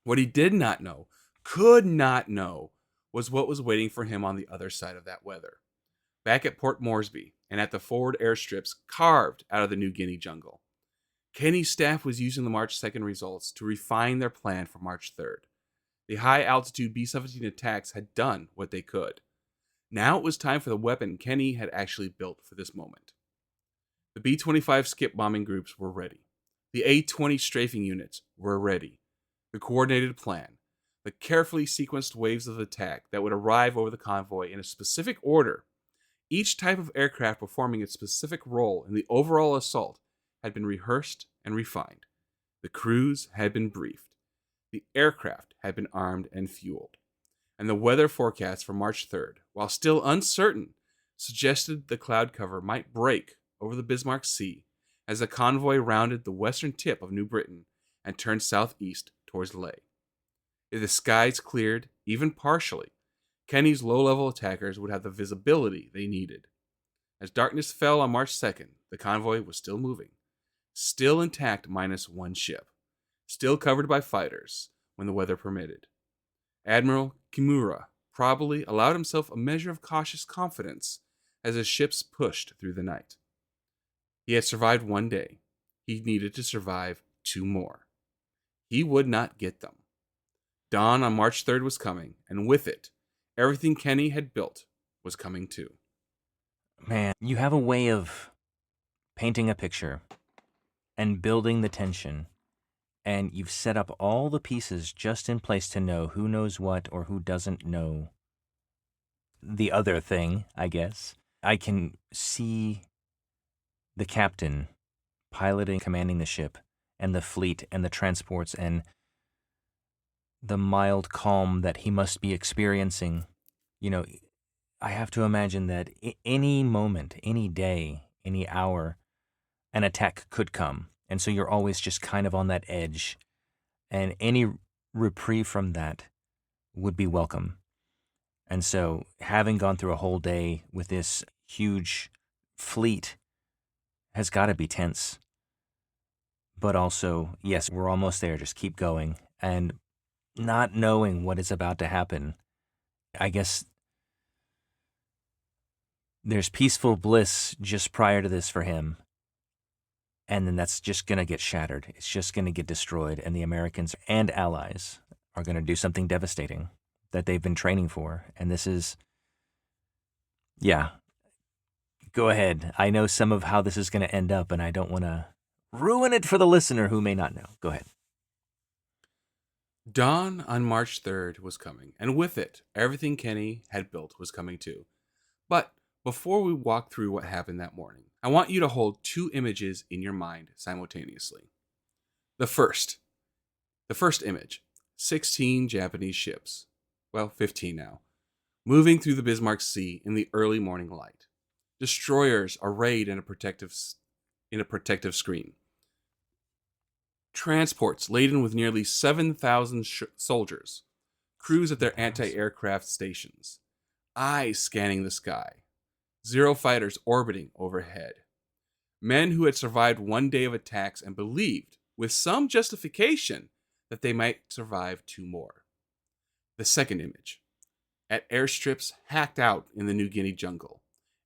What he did not know, could not know, was what was waiting for him on the other side of that weather. Back at Port Moresby and at the forward airstrips carved out of the New Guinea jungle, Kenny's staff was using the March 2nd results to refine their plan for March 3rd. The high-altitude B-17 attacks had done what they could. Now it was time for the weapon Kenny had actually built for this moment. The B-25 skip bombing groups were ready. The A-20 strafing units were ready. The coordinated plan, the carefully sequenced waves of attack that would arrive over the convoy in a specific order, each type of aircraft performing its specific role in the overall assault, had been rehearsed and refined. The crews had been briefed. The aircraft had been armed and fueled. And the weather forecast for March 3rd, while still uncertain, suggested the cloud cover might break over the Bismarck Sea as the convoy rounded the western tip of New Britain and turned southeast towards Leh. If the skies cleared, even partially, Kenny's low-level attackers would have the visibility they needed. As darkness fell on March 2nd, the convoy was still moving, still intact minus one ship, still covered by fighters when the weather permitted. Admiral Kimura probably allowed himself a measure of cautious confidence as his ships pushed through the night. He had survived one day. He needed to survive two more. He would not get them. Dawn on March 3rd was coming, and with it, everything Kenny had built was coming too. Man, you have a way of painting a picture and building the tension, and you've set up all the pieces just in place to know who knows what or who doesn't know the other thing, I guess. I can see the captain piloting, commanding the ship, and the fleet, and the transports, and the mild calm that he must be experiencing. You know, I have to imagine that any moment, any day, any hour, an attack could come. And so you're always just kind of on that edge. And any reprieve from that would be welcome. And so having gone through a whole day with this huge fleet has got to be tense. But also, yes, we're almost there. Just keep going. And not knowing what is about to happen, I guess there's peaceful bliss just prior to this for him. And then that's just going to get shattered. It's just going to get destroyed. And the Americans and allies are going to do something devastating that they've been training for. And this is, yeah, go ahead. I know some of how this is going to end up, and I don't want to ruin it for the listener who may not know. Go ahead. Dawn on March 3rd was coming, and with it, everything Kenny had built was coming too. But before we walk through what happened that morning, I want you to hold two images in your mind simultaneously. The first image, 16 Japanese ships, well, 15 now, moving through the Bismarck Sea in the early morning light. Destroyers arrayed in a protective screen. Transports laden with nearly 7,000 soldiers. Crews at their anti-aircraft stations. Eyes scanning the sky. Zero fighters orbiting overhead. Men who had survived one day of attacks and believed, with some justification, that they might survive two more. The second image. At airstrips hacked out in the New Guinea jungle.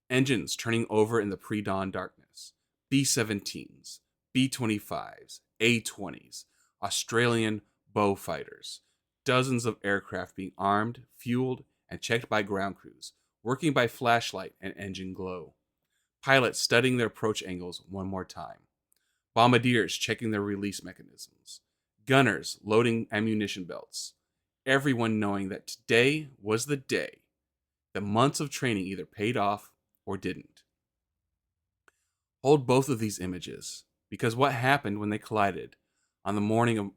Engines turning over in the pre-dawn darkness. B-17s, B-25s, A-20s, Australian bow fighters. Dozens of aircraft being armed, fueled, and checked by ground crews, working by flashlight and engine glow. Pilots studying their approach angles one more time. Bombardiers checking their release mechanisms. Gunners loading ammunition belts. Everyone knowing that today was the day. The months of training either paid off or didn't. Hold both of these images, because what happened when they collided on the morning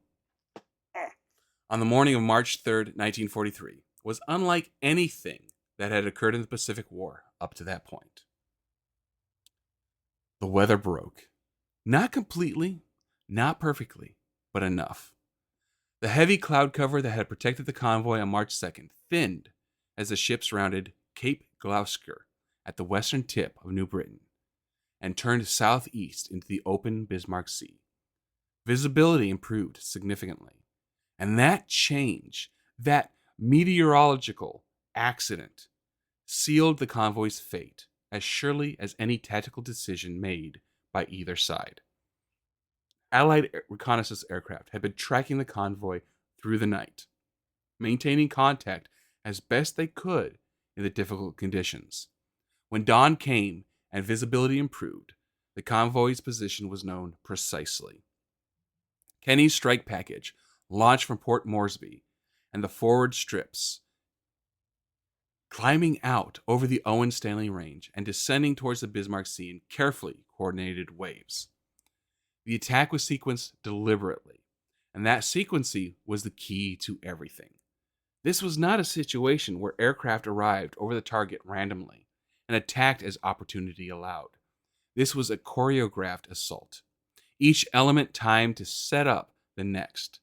on the morning of March 3rd, 1943, was unlike anything that had occurred in the Pacific War up to that point. The weather broke. Not completely, not perfectly, but enough. The heavy cloud cover that had protected the convoy on March 2nd thinned as the ships rounded Cape Gloucester at the western tip of New Britain and turned southeast into the open Bismarck Sea. Visibility improved significantly, and that change, that meteorological accident, sealed the convoy's fate as surely as any tactical decision made by either side. Allied reconnaissance aircraft had been tracking the convoy through the night, maintaining contact as best they could in the difficult conditions. When dawn came and visibility improved, the convoy's position was known precisely. Kenny's strike package launched from Port Moresby and the forward strips, climbing out over the Owen Stanley Range and descending towards the Bismarck Sea in carefully coordinated waves. The attack was sequenced deliberately, and that sequencing was the key to everything. This was not a situation where aircraft arrived over the target randomly and attacked as opportunity allowed. This was a choreographed assault, each element timed to set up the next,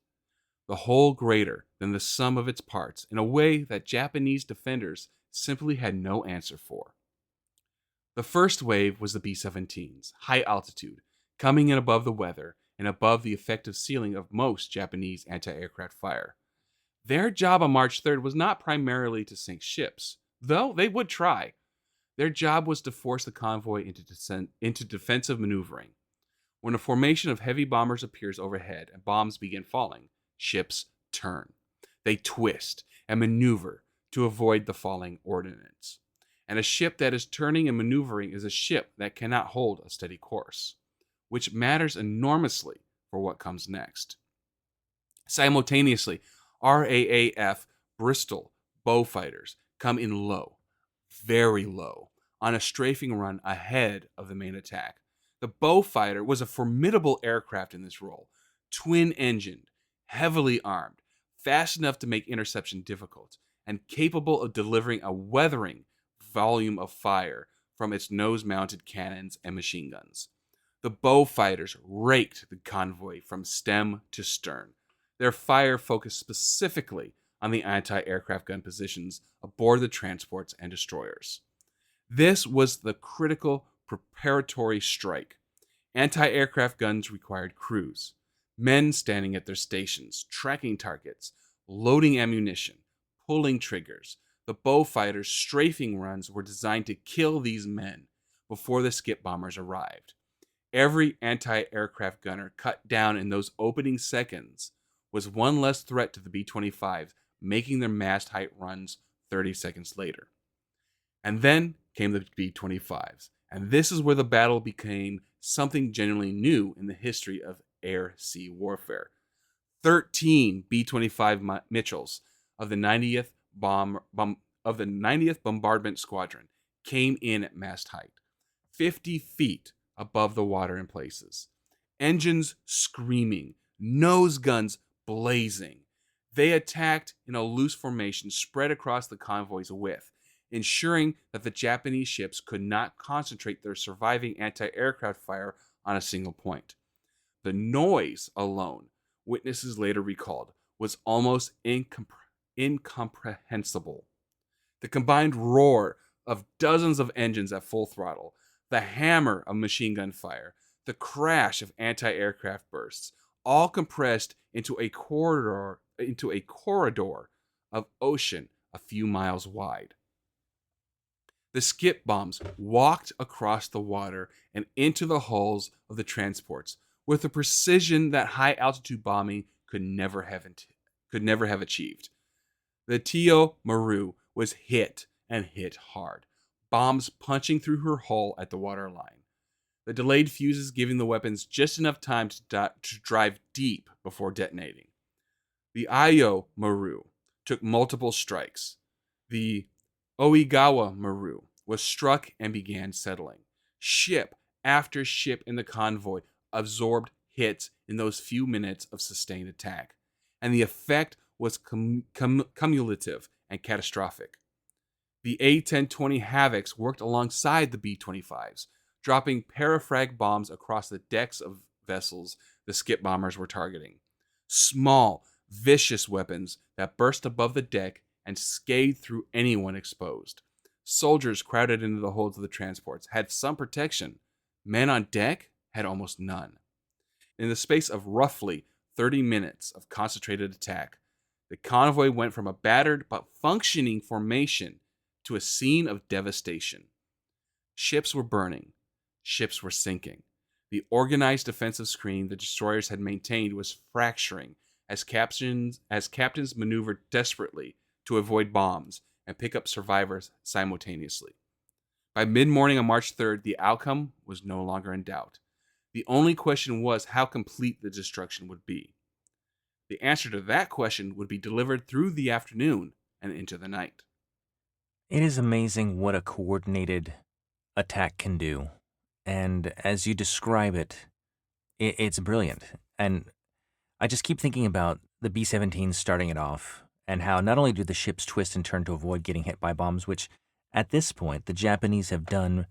the whole greater than the sum of its parts in a way that Japanese defenders simply had no answer for. The first wave was the B-17s, high altitude, coming in above the weather and above the effective ceiling of most Japanese anti-aircraft fire. Their job on March 3rd was not primarily to sink ships, though they would try. Their job was to force the convoy into defensive maneuvering. When a formation of heavy bombers appears overhead and bombs begin falling, ships turn. They twist and maneuver to avoid the falling ordnance. And a ship that is turning and maneuvering is a ship that cannot hold a steady course, which matters enormously for what comes next. Simultaneously, RAAF Bristol bow fighters come in low, very low, on a strafing run ahead of the main attack. The bow fighter was a formidable aircraft in this role, twin-engined, heavily armed, fast enough to make interception difficult, and capable of delivering a weathering volume of fire from its nose-mounted cannons and machine guns. The bow fighters raked the convoy from stem to stern. Their fire focused specifically on the anti-aircraft gun positions aboard the transports and destroyers. This was the critical preparatory strike. Anti-aircraft guns required crews, men standing at their stations, tracking targets, loading ammunition, pulling triggers. The bow fighters' strafing runs were designed to kill these men before the skip bombers arrived. Every anti-aircraft gunner cut down in those opening seconds was one less threat to the B-25s, making their mast height runs 30 seconds later. And then came the B-25s, and this is where the battle became something genuinely new in the history of air-sea warfare. 13 B-25 Mitchells of the 90th Bombardment Squadron came in at mast height, 50 feet above the water in places. Engines screaming, nose guns blazing. They attacked in a loose formation spread across the convoy's width, ensuring that the Japanese ships could not concentrate their surviving anti-aircraft fire on a single point. The noise alone, witnesses later recalled, was almost incomprehensible. The combined roar of dozens of engines at full throttle, the hammer of machine gun fire, the crash of anti-aircraft bursts, all compressed into a corridor of ocean a few miles wide. The skip bombs walked across the water and into the hulls of the transports with a precision that high-altitude bombing could never have achieved. The Tio Maru was hit and hit hard, bombs punching through her hull at the waterline. The delayed fuses giving the weapons just enough time to drive deep before detonating. The Ayo Maru took multiple strikes. The Oigawa Maru was struck and began settling. Ship after ship in the convoy absorbed hits in those few minutes of sustained attack, and the effect was cumulative and catastrophic. The A-1020 Havocs worked alongside the B-25s, dropping parafrag bombs across the decks of vessels the skip bombers were targeting. Small, vicious weapons that burst above the deck and scathed through anyone exposed. Soldiers crowded into the holds of the transports had some protection. Men on deck had almost none. In the space of roughly 30 minutes of concentrated attack, the convoy went from a battered but functioning formation to a scene of devastation. Ships were burning. Ships were sinking. The organized defensive screen the destroyers had maintained was fracturing as captains maneuvered desperately to avoid bombs and pick up survivors simultaneously. By mid-morning on March 3rd, the outcome was no longer in doubt. The only question was how complete the destruction would be. The answer to that question would be delivered through the afternoon and into the night. It is amazing what a coordinated attack can do. And as you describe it, it's brilliant. And I just keep thinking about the B-17s starting it off and how not only do the ships twist and turn to avoid getting hit by bombs, which at this point the Japanese have done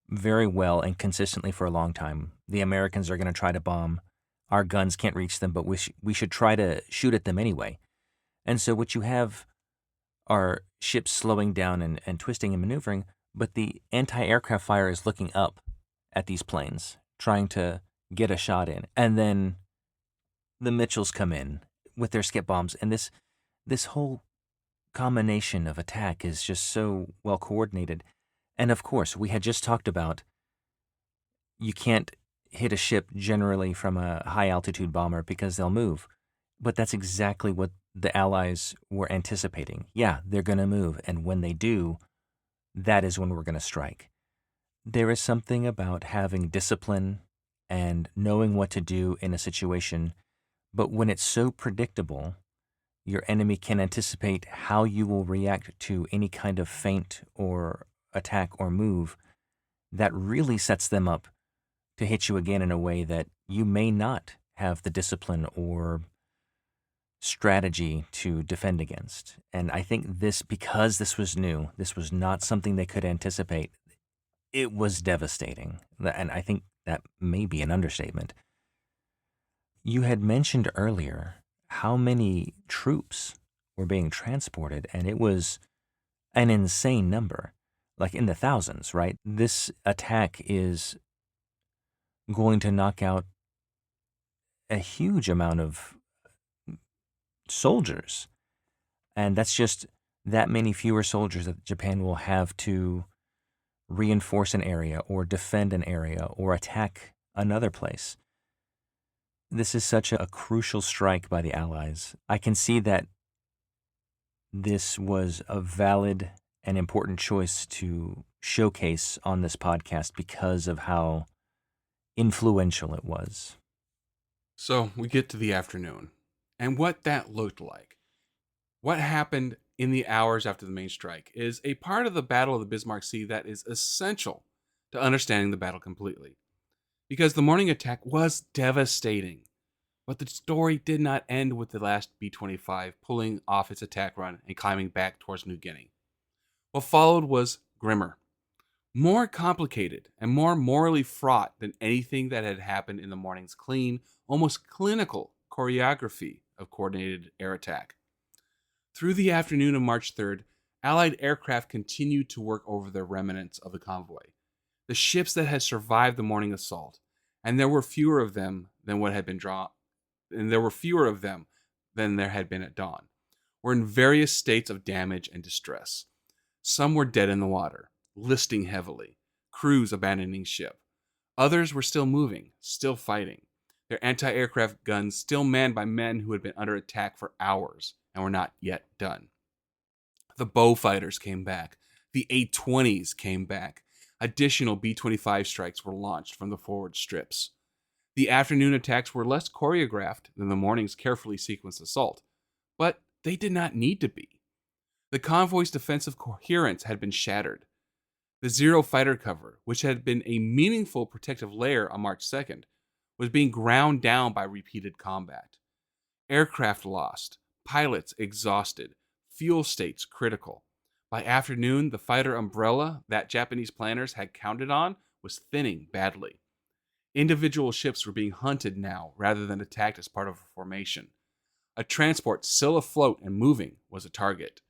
very well and consistently for a long time. The Americans are going to try to bomb. Our guns can't reach them, but we should try to shoot at them anyway. And so what you have are ships slowing down and twisting and maneuvering, but the anti-aircraft fire is looking up at these planes, trying to get a shot in. And then the Mitchells come in with their skip bombs, and this whole combination of attack is just so well coordinated. And of course, we had just talked about you can't hit a ship generally from a high-altitude bomber because they'll move. But that's exactly what the Allies were anticipating. Yeah, they're going to move, and when they do, that is when we're going to strike. There is something about having discipline and knowing what to do in a situation, but when it's so predictable, your enemy can anticipate how you will react to any kind of feint or attack or move. That really sets them up to hit you again in a way that you may not have the discipline or strategy to defend against. And I think because this was new, this was not something they could anticipate, it was devastating. And I think that may be an understatement. You had mentioned earlier how many troops were being transported, and it was an insane number, like in the thousands, right? This attack is going to knock out a huge amount of soldiers. And that's just that many fewer soldiers that Japan will have to reinforce an area or defend an area or attack another place. This is such a crucial strike by the Allies. I can see that this was a valid and important choice to showcase on this podcast because of how influential it was. So we get to the afternoon and what that looked like. What happened in the hours after the main strike is a part of the Battle of the Bismarck Sea that is essential to understanding the battle completely. Because the morning attack was devastating. But the story did not end with the last B-25 pulling off its attack run and climbing back towards New Guinea. What followed was grimmer, more complicated, and more morally fraught than anything that had happened in the morning's clean, almost clinical choreography of coordinated air attack. Through the afternoon of March 3rd, Allied aircraft continued to work over the remnants of the convoy, the ships that had survived the morning assault, and there were fewer of them than there had been at dawn, were in various states of damage and distress. Some were dead in the water, listing heavily, crews abandoning ship. Others were still moving, still fighting, their anti-aircraft guns still manned by men who had been under attack for hours and were not yet done. The bow fighters came back. The A-20s came back. Additional B-25 strikes were launched from the forward strips. The afternoon attacks were less choreographed than the morning's carefully sequenced assault, but they did not need to be. The convoy's defensive coherence had been shattered. The Zero fighter cover, which had been a meaningful protective layer on March 2nd, was being ground down by repeated combat. Aircraft lost, pilots exhausted, fuel states critical. By afternoon, the fighter umbrella that Japanese planners had counted on was thinning badly. Individual ships were being hunted now rather than attacked as part of a formation. A transport still afloat and moving was a target.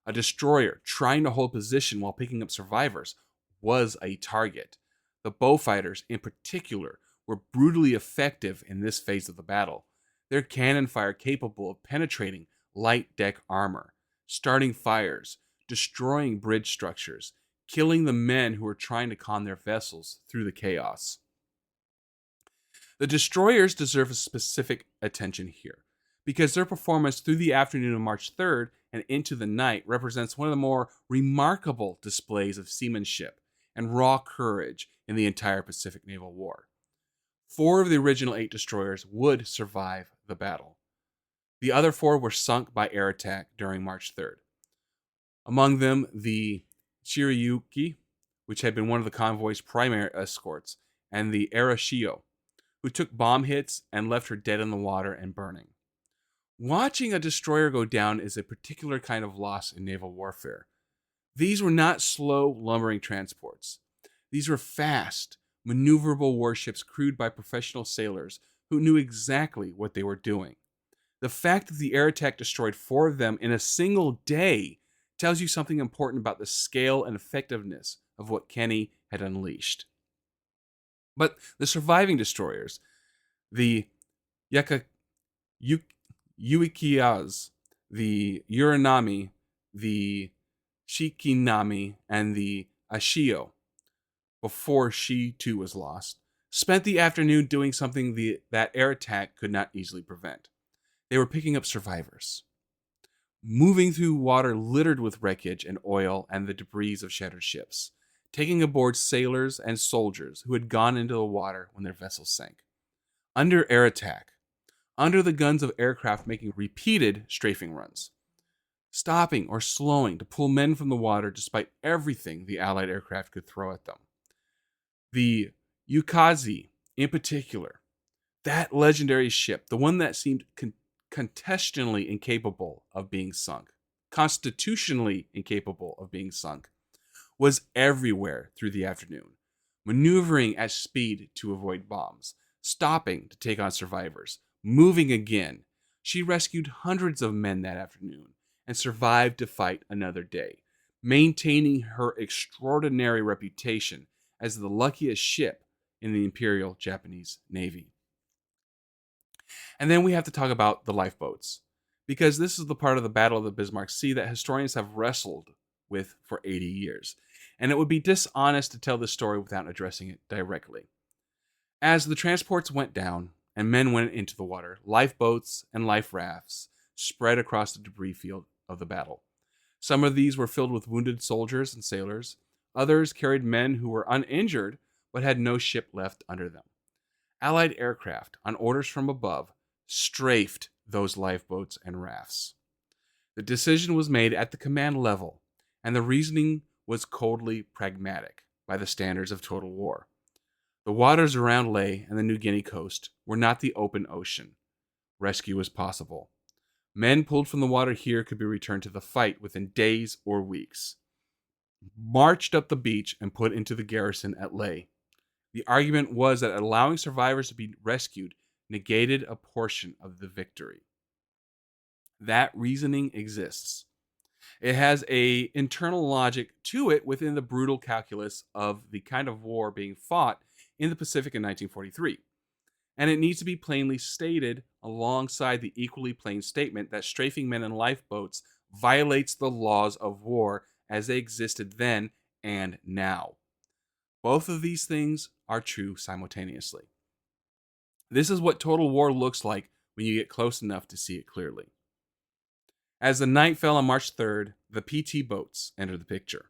A destroyer trying to hold position while picking up survivors was a target. The bowfighters, in particular, were brutally effective in this phase of the battle. Their cannon fire capable of penetrating light deck armor, starting fires, destroying bridge structures, killing the men who were trying to con their vessels through the chaos. The destroyers deserve a specific attention here, because their performance through the afternoon of March 3rd and into the night represents one of the more remarkable displays of seamanship and raw courage in the entire Pacific Naval War. 4 of the original 8 destroyers would survive the battle. The other 4 were sunk by air attack during March 3rd. Among them, the Shirayuki, which had been one of the convoy's primary escorts, and the Arashio, who took bomb hits and left her dead in the water and burning. Watching a destroyer go down is a particular kind of loss in naval warfare. These were not slow, lumbering transports. These were fast, maneuverable warships crewed by professional sailors who knew exactly what they were doing. The fact that the air attack destroyed 4 of them in a single day tells you something important about the scale and effectiveness of what Kenny had unleashed. But the surviving destroyers, the Yuikiyas, the Uranami, the Shikinami, and the Ashio, before she too was lost, spent the afternoon doing something that air attack could not easily prevent. They were picking up survivors, moving through water littered with wreckage and oil and the debris of shattered ships, taking aboard sailors and soldiers who had gone into the water when their vessels sank. Under air attack, under the guns of aircraft making repeated strafing runs, stopping or slowing to pull men from the water despite everything the Allied aircraft could throw at them. The Yukazi, in particular, that legendary ship, the one that seemed constitutionally incapable of being sunk, was everywhere through the afternoon, maneuvering at speed to avoid bombs, stopping to take on survivors, moving again. She rescued hundreds of men that afternoon and survived to fight another day, maintaining her extraordinary reputation as the luckiest ship in the Imperial Japanese Navy. And then we have to talk about the lifeboats, because this is the part of the Battle of the Bismarck Sea that historians have wrestled with for 80 years, and it would be dishonest to tell this story without addressing it directly. As the transports went down and men went into the water, lifeboats and life rafts spread across the debris field of the battle. Some of these were filled with wounded soldiers and sailors. Others carried men who were uninjured but had no ship left under them. Allied aircraft, on orders from above, strafed those lifeboats and rafts. The decision was made at the command level, and the reasoning was coldly pragmatic by the standards of total war. The waters around Lae and the New Guinea coast were not the open ocean. Rescue was possible. Men pulled from the water here could be returned to the fight within days or weeks. Marched up the beach and put into the garrison at Lae. The argument was that allowing survivors to be rescued negated a portion of the victory. That reasoning exists. It has an internal logic to it within the brutal calculus of the kind of war being fought in the Pacific in 1943. And it needs to be plainly stated alongside the equally plain statement that strafing men in lifeboats violates the laws of war as they existed then and now. Both of these things are true simultaneously. This is what total war looks like when you get close enough to see it clearly. As the night fell on March 3rd, the PT boats entered the picture.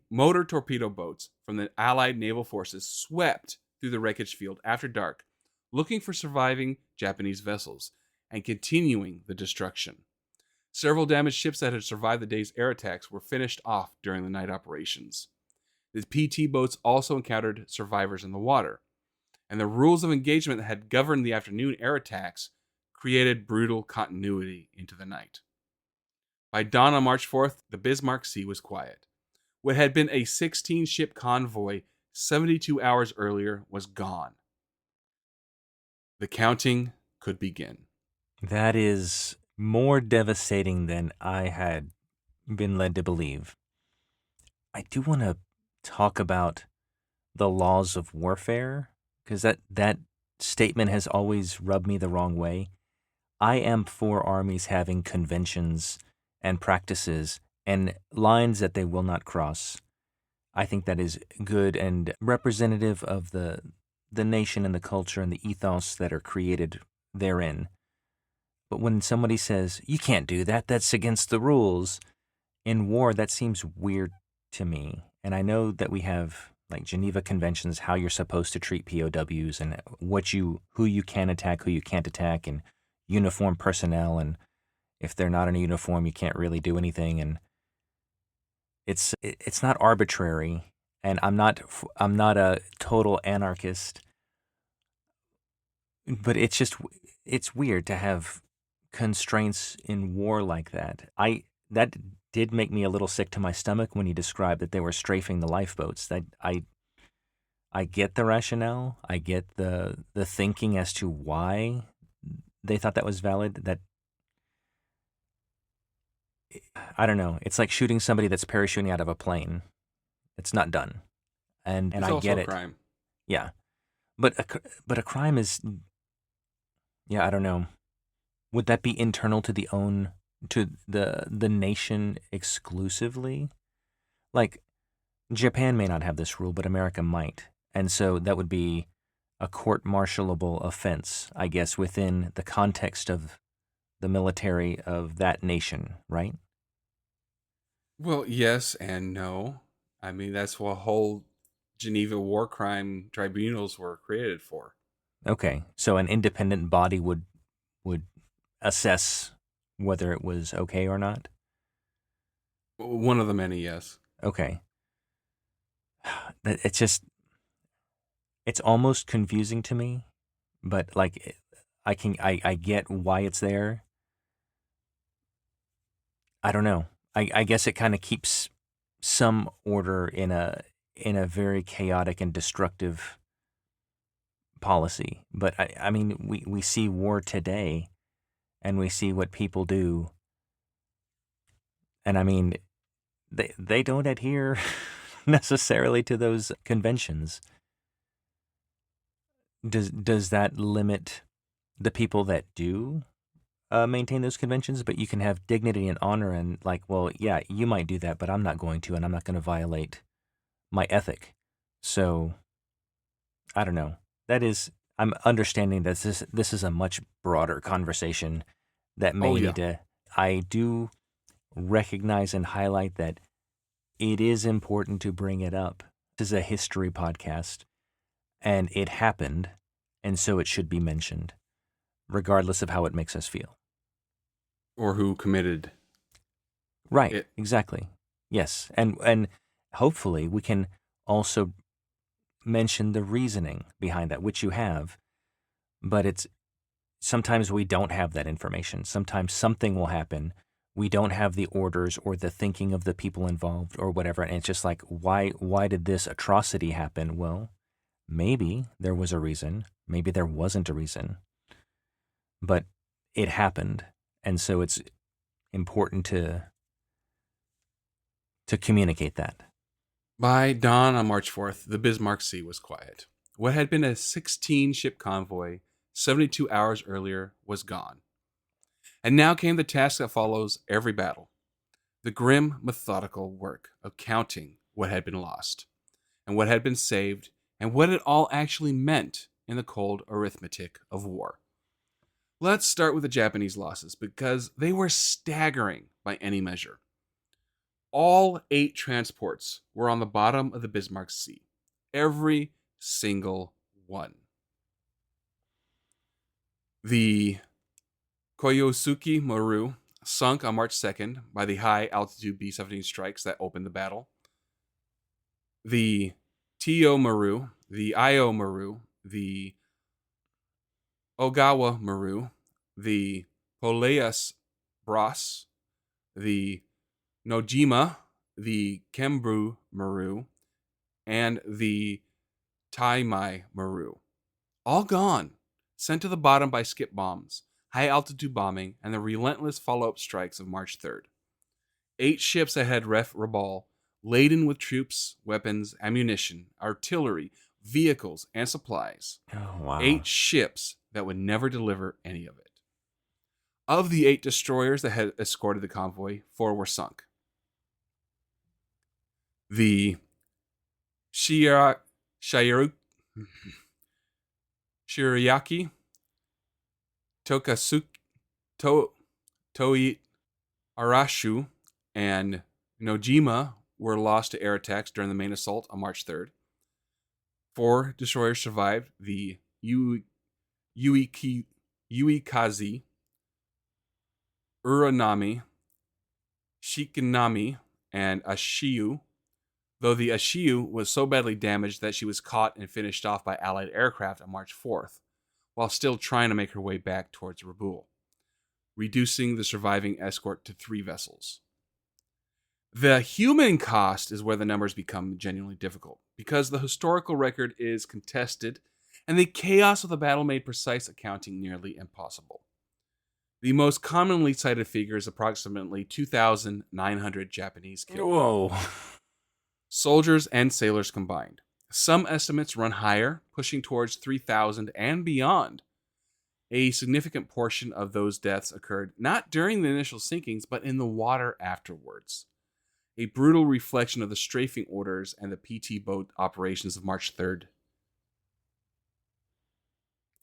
Motor torpedo boats from the Allied naval forces swept through the wreckage field after dark, looking for surviving Japanese vessels and continuing the destruction. Several damaged ships that had survived the day's air attacks were finished off during the night operations. The PT boats also encountered survivors in the water, and the rules of engagement that had governed the afternoon air attacks created brutal continuity into the night. By dawn on March 4th, the Bismarck Sea was quiet. What had been a 16-ship convoy 72 hours earlier was gone. The counting could begin. That is more devastating than I had been led to believe. I do want to talk about the laws of warfare because that statement has always rubbed me the wrong way. I am for armies having conventions and practices and lines that they will not cross. I think that is good and representative of the nation and the culture and the ethos that are created therein. But when somebody says, you can't do that, that's against the rules, in war, that seems weird to me. And I know that we have like Geneva Conventions, how you're supposed to treat POWs and who you can attack, who you can't attack, and uniform personnel. And if they're not in a uniform, you can't really do anything. And it's not arbitrary. And I'm not a total anarchist, but it's weird to have constraints in war like that. That did make me a little sick to my stomach when you described that they were strafing the lifeboats. That I get the rationale. I get the thinking as to why they thought that was valid. That I don't know. It's like shooting somebody that's parachuting out of a plane. It's not done, and It's I also get a it. crime. Yeah, but a crime is, yeah, I don't know. Would that be internal to the nation exclusively? Like Japan may not have this rule, but America might. And so that would be a court-martialable offense, I guess, within the context of the military of that nation, right? Well, yes and no. I mean, that's what whole Geneva war crime tribunals were created for. Okay. So an independent body would assess whether it was okay or not. One of the many, yes. Okay. It's just it's almost confusing to me, but like I get why it's there. I don't know. I guess it kind of keeps some order in a very chaotic and destructive policy. But I mean we see war today and we see what people do. And I mean they don't adhere necessarily to those conventions. Does that limit the people that do maintain those conventions? But you can have dignity and honor and like, well, yeah, you might do that, but I'm not going to, and I'm not going to violate my ethic. So I don't know. That is, I'm understanding that this is a much broader conversation that may Oh, yeah. need to. I do recognize and highlight that it is important to bring it up. This is a history podcast, and it happened, and so it should be mentioned, regardless of how it makes us feel. Or who committed Right, it. exactly. Yes, and hopefully we can also mention the reasoning behind that, which you have, but it's sometimes we don't have that information. Sometimes something will happen. We don't have the orders or the thinking of the people involved or whatever, and it's just like, why did this atrocity happen? Well, maybe there was a reason. Maybe there wasn't a reason. But it happened, and so it's important to communicate that. By dawn on March 4th, the Bismarck Sea was quiet. What had been a 16-ship convoy 72 hours earlier was gone. And now came the task that follows every battle: the grim, methodical work of counting what had been lost, and what had been saved, and what it all actually meant in the cold arithmetic of war. Let's start with the Japanese losses, because they were staggering by any measure. All 8 transports were on the bottom of the Bismarck Sea. Every single one. The Koyosuke Maru sunk on March 2nd by the high altitude B 17 strikes that opened the battle. The Tio Maru, the Io Maru, the Ogawa Maru, the Poleas Bras, the Nojima, the Kembru Maru, and the Taimai Maru. All gone, sent to the bottom by skip bombs, high altitude bombing, and the relentless follow up strikes of March 3rd. 8 ships ahead ref Rabaul, laden with troops, weapons, ammunition, artillery, vehicles, and supplies. Oh, wow. 8 ships that would never deliver any of it. Of the 8 destroyers that had escorted the convoy, 4 were sunk. The Shiriaki, Tokasuke, Toi Arashu, and Nojima were lost to air attacks during the main assault on March 3rd. 4 destroyers survived: the Uikazi, Uranami, Shikinami, and Ashiyu, though the Ashiyu was so badly damaged that she was caught and finished off by Allied aircraft on March 4th, while still trying to make her way back towards Rabaul, reducing the surviving escort to 3 vessels. The human cost is where the numbers become genuinely difficult, because the historical record is contested, and the chaos of the battle made precise accounting nearly impossible. The most commonly cited figure is approximately 2,900 Japanese killed. Whoa. Soldiers and sailors combined. Some estimates run higher, pushing towards 3,000 and beyond. A significant portion of those deaths occurred not during the initial sinkings, but in the water afterwards. A brutal reflection of the strafing orders and the PT boat operations of March 3rd.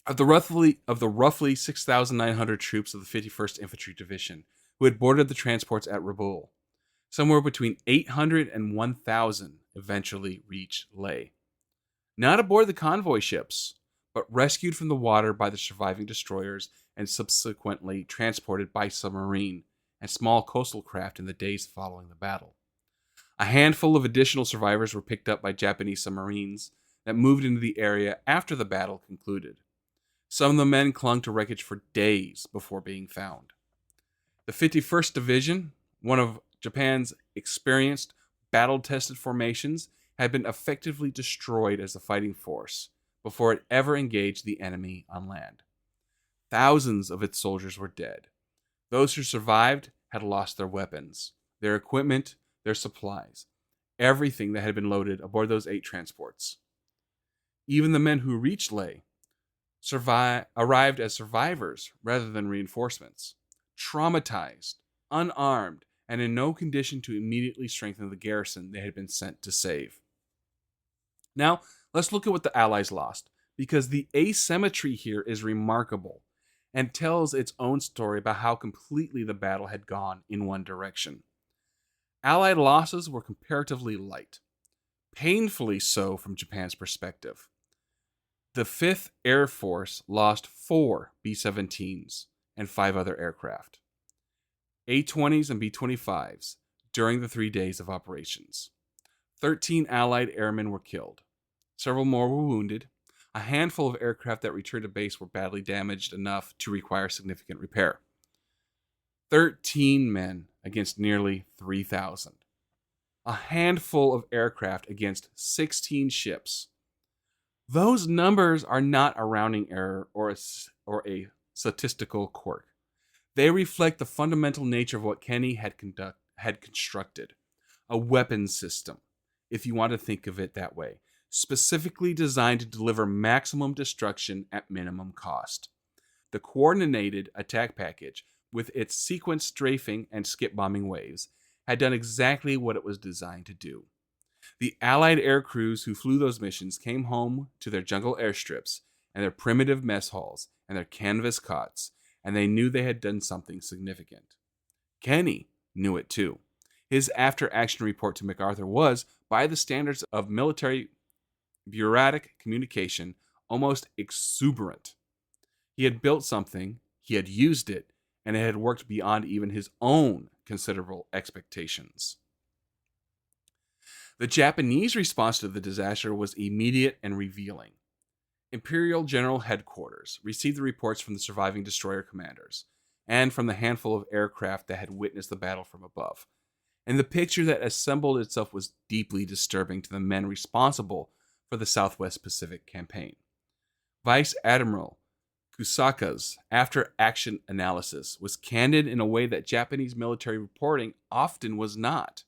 Of the roughly 6,900 troops of the 51st Infantry Division who had boarded the transports at Rabaul, somewhere between 800 and 1,000 eventually reached Leh. Not aboard the convoy ships, but rescued from the water by the surviving destroyers and subsequently transported by submarine and small coastal craft in the days following the battle. A handful of additional survivors were picked up by Japanese submarines that moved into the area after the battle concluded. Some of the men clung to wreckage for days before being found. The 51st Division, one of Japan's experienced, battle-tested formations, had been effectively destroyed as a fighting force before it ever engaged the enemy on land. Thousands of its soldiers were dead. Those who survived had lost their weapons, their equipment, their supplies, everything that had been loaded aboard those 8 transports. Even the men who reached Leh arrived as survivors rather than reinforcements, traumatized, unarmed, and in no condition to immediately strengthen the garrison they had been sent to save. Now, let's look at what the Allies lost, because the asymmetry here is remarkable and tells its own story about how completely the battle had gone in one direction. Allied losses were comparatively light, painfully so from Japan's perspective. The 5th Air Force lost 4 B-17s and 5 other aircraft, A-20s and B-25s, during the 3 days of operations. 13 Allied airmen were killed. Several more were wounded. A handful of aircraft that returned to base were badly damaged enough to require significant repair. 13 men against nearly 3,000. A handful of aircraft against 16 ships. Those numbers are not a rounding error or a statistical quirk. They reflect the fundamental nature of what Kenny had constructed. A weapons system, if you want to think of it that way, specifically designed to deliver maximum destruction at minimum cost. The coordinated attack package, with its sequenced strafing and skip bombing waves, had done exactly what it was designed to do. The Allied air crews who flew those missions came home to their jungle airstrips and their primitive mess halls and their canvas cots, and they knew they had done something significant. Kenny knew it too. His after-action report to MacArthur was, by the standards of military bureaucratic communication, almost exuberant. He had built something, he had used it, and it had worked beyond even his own considerable expectations. The Japanese response to the disaster was immediate and revealing. Imperial General Headquarters received the reports from the surviving destroyer commanders and from the handful of aircraft that had witnessed the battle from above. And the picture that assembled itself was deeply disturbing to the men responsible for the Southwest Pacific campaign. Vice Admiral Kusaka's after action analysis was candid in a way that Japanese military reporting often was not.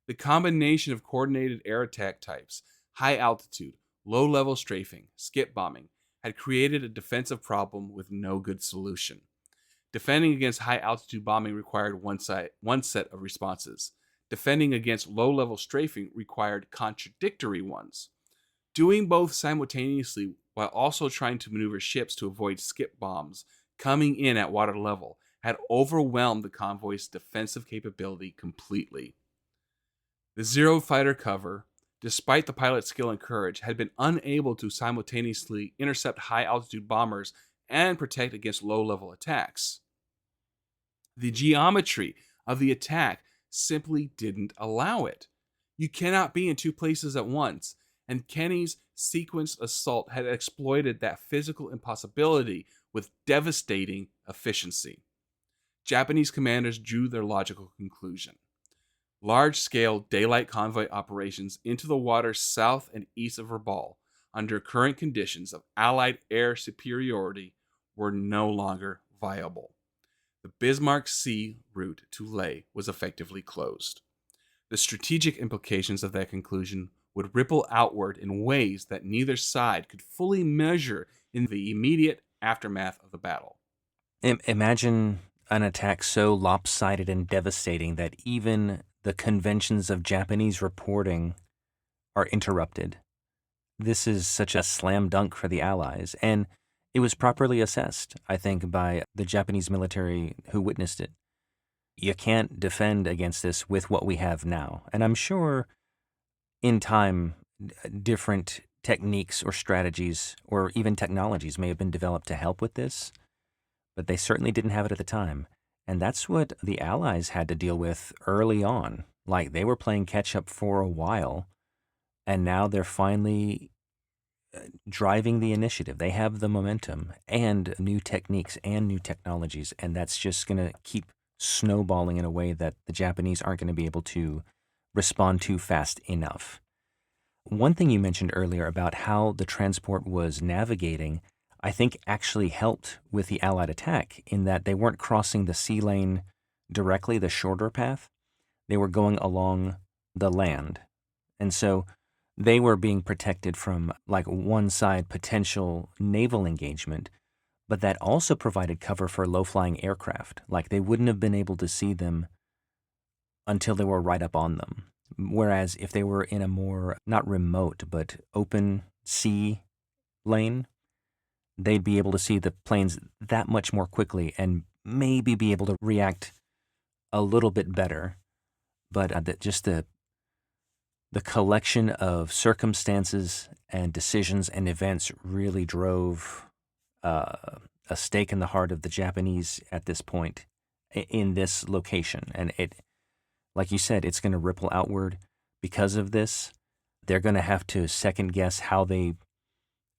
The combination of coordinated air attack types, high altitude, low level strafing, skip bombing, had created a defensive problem with no good solution. Defending against high altitude bombing required one set of responses. Defending against low level strafing required contradictory ones. Doing both simultaneously while also trying to maneuver ships to avoid skip bombs coming in at water level had overwhelmed the convoy's defensive capability completely. The Zero fighter cover, despite the pilot's skill and courage, had been unable to simultaneously intercept high altitude bombers and protect against low level attacks. The geometry of the attack simply didn't allow it. You cannot be in two places at once, and Kenny's sequenced assault had exploited that physical impossibility with devastating efficiency. Japanese commanders drew their logical conclusion. Large-scale daylight convoy operations into the waters south and east of Rabaul under current conditions of Allied air superiority were no longer viable. The Bismarck Sea route to Leh was effectively closed. The strategic implications of that conclusion would ripple outward in ways that neither side could fully measure in the immediate aftermath of the battle. Imagine an attack so lopsided and devastating that even the conventions of Japanese reporting are interrupted. This is such a slam dunk for the Allies, and it was properly assessed, I think, by the Japanese military who witnessed it. You can't defend against this with what we have now. And I'm sure in time, different techniques or strategies or even technologies may have been developed to help with this, but they certainly didn't have it at the time. And that's what the Allies had to deal with early on. Like, they were playing catch up for a while, and now they're finally driving the initiative. They have the momentum and new techniques and new technologies, and that's just going to keep snowballing in a way that the Japanese aren't going to be able to respond to fast enough. One thing you mentioned earlier about how the transport was navigating, I think actually helped with the Allied attack in that they weren't crossing the sea lane directly, the shorter path. They were going along the land. And so they were being protected from like one side potential naval engagement, but that also provided cover for low-flying aircraft. Like, they wouldn't have been able to see them until they were right up on them. Whereas if they were in a more, not remote, but open sea lane, they'd be able to see the planes that much more quickly and maybe be able to react a little bit better. But just the collection of circumstances and decisions and events really drove a stake in the heart of the Japanese at this point in this location. And it, like you said, it's going to ripple outward because of this. They're going to have to second guess how they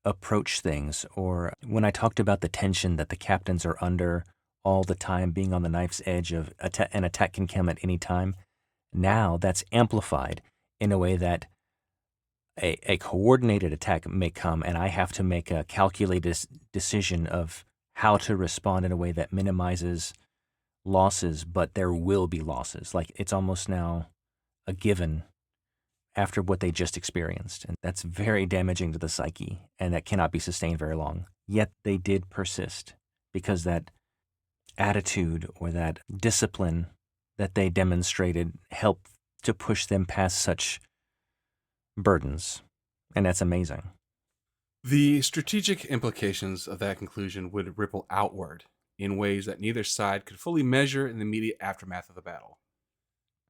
approach things. Or when I talked about the tension that the captains are under all the time, being on the knife's edge of an attack can come at any time, now that's amplified in a way that a coordinated attack may come, and I have to make a calculated decision of how to respond in a way that minimizes losses, but there will be losses. Like, it's almost now a given after what they just experienced. And that's very damaging to the psyche, and that cannot be sustained very long. Yet they did persist because that attitude or that discipline that they demonstrated helped to push them past such burdens. And that's amazing. The strategic implications of that conclusion would ripple outward in ways that neither side could fully measure in the immediate aftermath of the battle.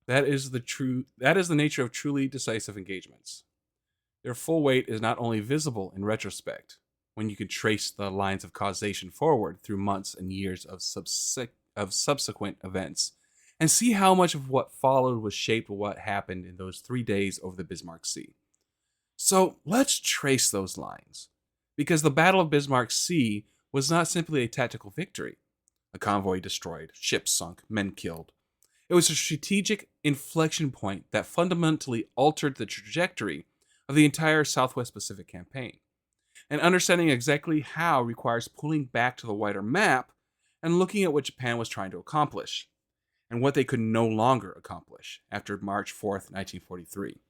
That is the nature of truly decisive engagements. Their full weight is not only visible in retrospect, when you can trace the lines of causation forward through months and years of subsequent events, and see how much of what followed was shaped by what happened in those 3 days over the Bismarck Sea. So let's trace those lines. because the Battle of Bismarck Sea was not simply a tactical victory. A convoy destroyed, ships sunk, men killed. It was a strategic inflection point that fundamentally altered the trajectory of the entire Southwest Pacific campaign. And understanding exactly how requires pulling back to the wider map and looking at what Japan was trying to accomplish and what they could no longer accomplish after March 4th, 1943.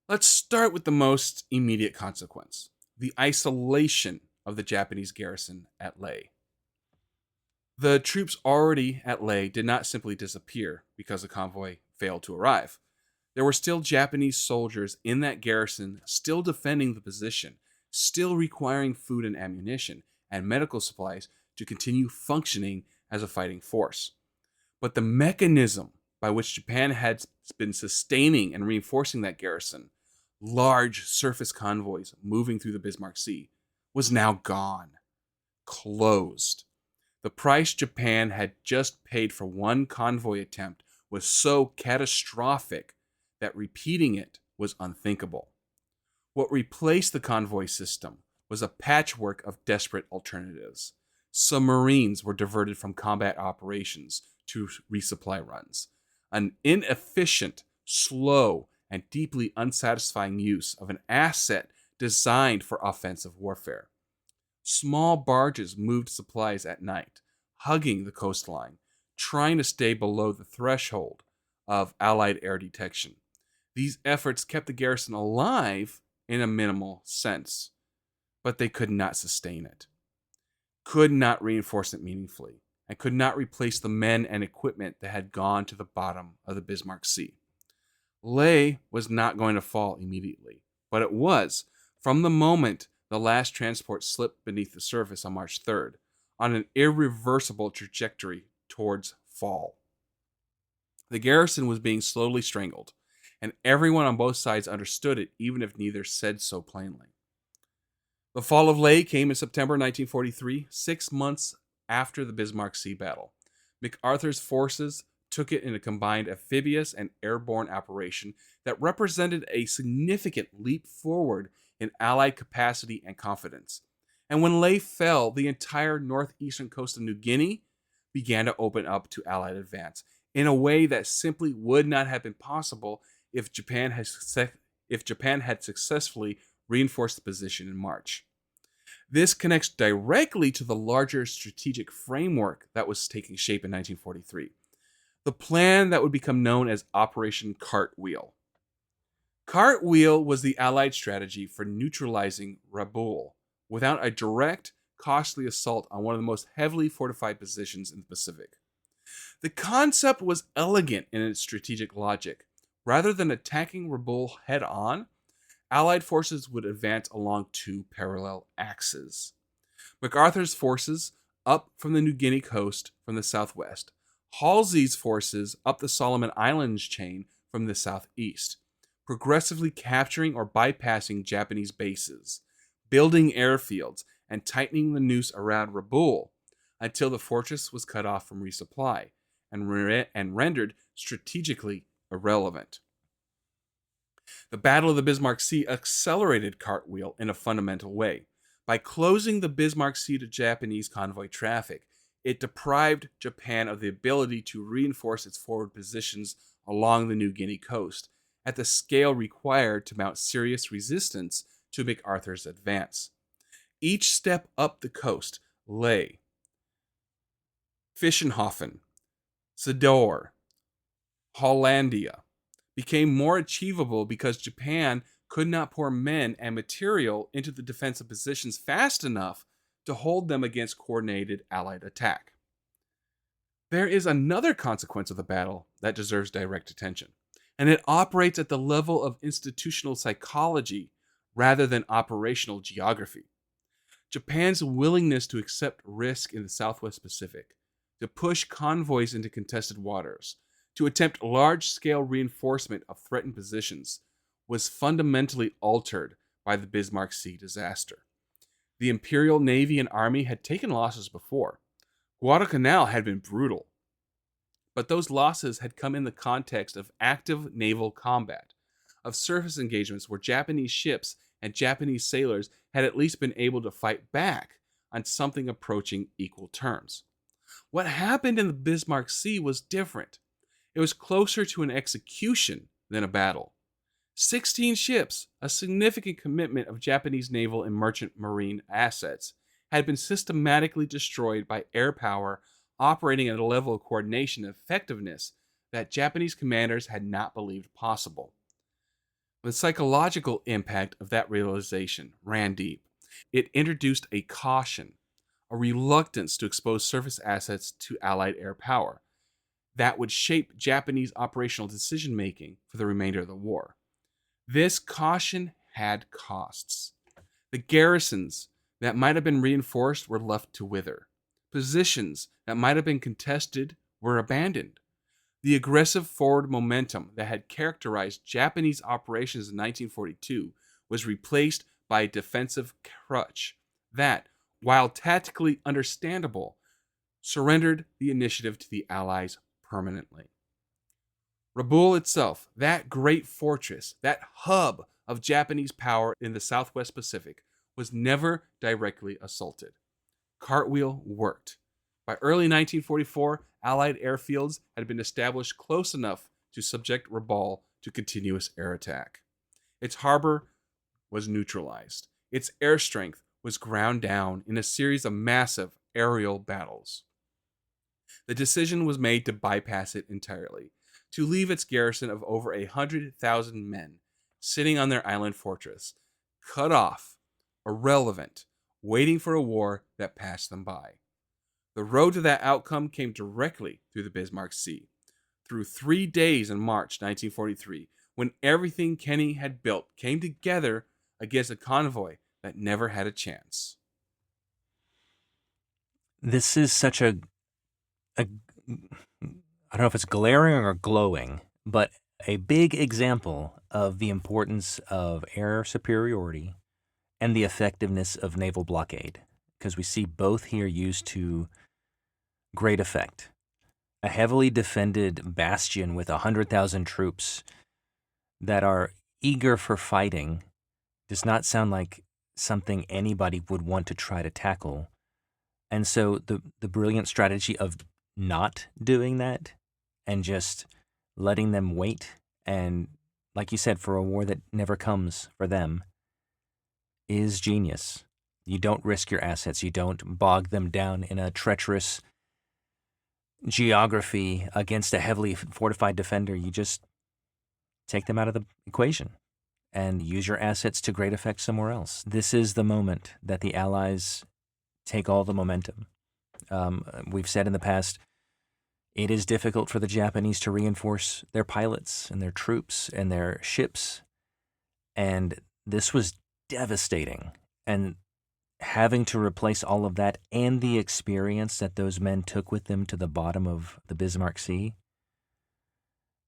Let's start with the most immediate consequence: the isolation of the Japanese garrison at Leh. The troops already at Leh did not simply disappear because the convoy failed to arrive. There were still Japanese soldiers in that garrison, still defending the position, still requiring food and ammunition and medical supplies to continue functioning as a fighting force. But the mechanism by which Japan had been sustaining and reinforcing that garrison, large surface convoys moving through the Bismarck Sea, was now gone, closed. The price Japan had just paid for one convoy attempt was so catastrophic that repeating it was unthinkable. What replaced the convoy system was a patchwork of desperate alternatives. Submarines were diverted from combat operations to resupply runs. An inefficient, slow, and deeply unsatisfying use of an asset designed for offensive warfare. Small barges moved supplies at night, hugging the coastline, trying to stay below the threshold of Allied air detection. These efforts kept the garrison alive in a minimal sense, but they could not sustain it, could not reinforce it meaningfully, and could not replace the men and equipment that had gone to the bottom of the Bismarck Sea. Leh was not going to fall immediately, but it was, from the moment the last transport slipped beneath the surface on March 3rd, on an irreversible trajectory towards fall. The garrison was being slowly strangled, and everyone on both sides understood it, even if neither said so plainly. The fall of Leh came in September 1943, 6 months after the Bismarck Sea battle. MacArthur's forces took it in a combined amphibious and airborne operation that represented a significant leap forward in Allied capacity and confidence. And when Leh fell, the entire northeastern coast of New Guinea began to open up to Allied advance in a way that simply would not have been possible if Japan had successfully reinforced the position in March. This connects directly to the larger strategic framework that was taking shape in 1943, the plan that would become known as Operation Cartwheel. Cartwheel was the Allied strategy for neutralizing Rabaul without a direct, costly assault on one of the most heavily fortified positions in the Pacific. The concept was elegant in its strategic logic. Rather than attacking Rabaul head-on, Allied forces would advance along two parallel axes. MacArthur's forces up from the New Guinea coast from the southwest, Halsey's forces up the Solomon Islands chain from the southeast, progressively capturing or bypassing Japanese bases, building airfields, and tightening the noose around Rabaul until the fortress was cut off from resupply and rendered strategically irrelevant. The Battle of the Bismarck Sea accelerated Cartwheel in a fundamental way. By closing the Bismarck Sea to Japanese convoy traffic, it deprived Japan of the ability to reinforce its forward positions along the New Guinea coast at the scale required to mount serious resistance to MacArthur's advance. Each step up the coast, Leh, Fischenhofen, Sador, Hollandia, became more achievable because Japan could not pour men and material into the defensive positions fast enough to hold them against coordinated Allied attack. There is another consequence of the battle that deserves direct attention, and it operates at the level of institutional psychology rather than operational geography. Japan's willingness to accept risk in the Southwest Pacific, to push convoys into contested waters, to attempt large-scale reinforcement of threatened positions, was fundamentally altered by the Bismarck Sea disaster. The Imperial Navy and Army had taken losses before. Guadalcanal had been brutal, but those losses had come in the context of active naval combat, of surface engagements where Japanese ships and Japanese sailors had at least been able to fight back on something approaching equal terms. What happened in the Bismarck Sea was different. It was closer to an execution than a battle. 16 ships, a significant commitment of Japanese naval and merchant marine assets, had been systematically destroyed by air power operating at a level of coordination and effectiveness that Japanese commanders had not believed possible. The psychological impact of that realization ran deep. It introduced a caution, a reluctance to expose surface assets to Allied air power that would shape Japanese operational decision making for the remainder of the war. This caution had costs. The garrisons that might have been reinforced were left to wither. Positions that might have been contested were abandoned. The aggressive forward momentum that had characterized Japanese operations in 1942 was replaced by a defensive crutch that, while tactically understandable, surrendered the initiative to the Allies permanently. Rabaul itself, that great fortress, that hub of Japanese power in the Southwest Pacific, was never directly assaulted. Cartwheel worked. By early 1944, Allied airfields had been established close enough to subject Rabaul to continuous air attack. Its harbor was neutralized. Its air strength was ground down in a series of massive aerial battles. The decision was made to bypass it entirely, to leave its garrison of over 100,000 men sitting on their island fortress, cut off, irrelevant, waiting for a war that passed them by. The road to that outcome came directly through the Bismarck Sea, through 3 days in March 1943, when everything Kenny had built came together against a convoy that never had a chance. This is such a I don't know if it's glaring or glowing, but a big example of the importance of air superiority and the effectiveness of naval blockade, because we see both here used to great effect. A heavily defended bastion with 100,000 troops that are eager for fighting does not sound like something anybody would want to try to tackle. And so the brilliant strategy of not doing that and just letting them wait, and like you said, for a war that never comes for them, is genius. You don't risk your assets. You don't bog them down in a treacherous geography against a heavily fortified defender. You just take them out of the equation and use your assets to great effect somewhere else. This is the moment that the Allies take all the momentum. We've said in the past, it is difficult for the Japanese to reinforce their pilots and their troops and their ships. And this was devastating. And having to replace all of that and the experience that those men took with them to the bottom of the Bismarck Sea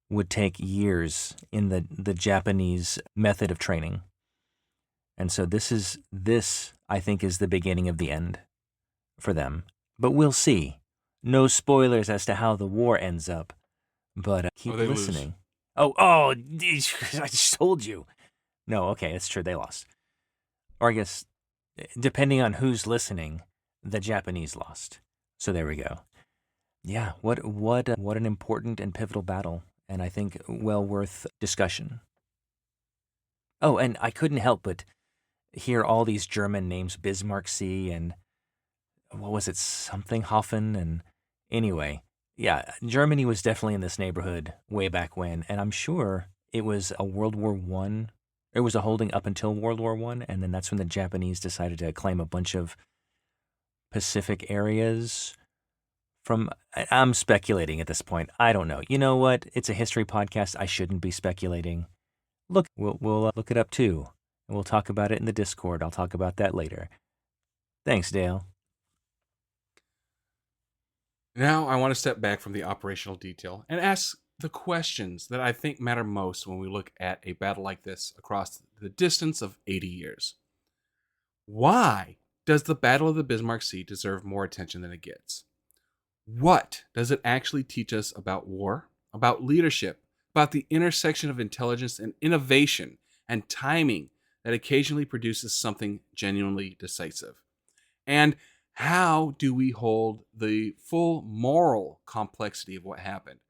would take years in the Japanese method of training. And so this, I think, is the beginning of the end for them. But we'll see. No spoilers as to how the war ends up, but keep listening. Lose. Oh, I just told you. No, okay, it's true, they lost. Or I guess, depending on who's listening, the Japanese lost. So there we go. Yeah, what an important and pivotal battle, and I think well worth discussion. Oh, and I couldn't help but hear all these German names, Bismarck Sea and what was it, something Hoffen, and anyway, yeah, Germany was definitely in this neighborhood way back when, and I'm sure it was a World War I. It was a holding up until World War I, and then that's when the Japanese decided to claim a bunch of Pacific areas from, I'm speculating at this point. I don't know. You know what? It's a history podcast. I shouldn't be speculating. Look, we'll look it up too, and we'll talk about it in the Discord. I'll talk about that later. Thanks, Dale. Now I want to step back from the operational detail and ask the questions that I think matter most when we look at a battle like this across the distance of 80 years. Why does the Battle of the Bismarck Sea deserve more attention than it gets? What does it actually teach us about war, about leadership, about the intersection of intelligence and innovation and timing that occasionally produces something genuinely decisive? And how do we hold the full moral complexity of what happened?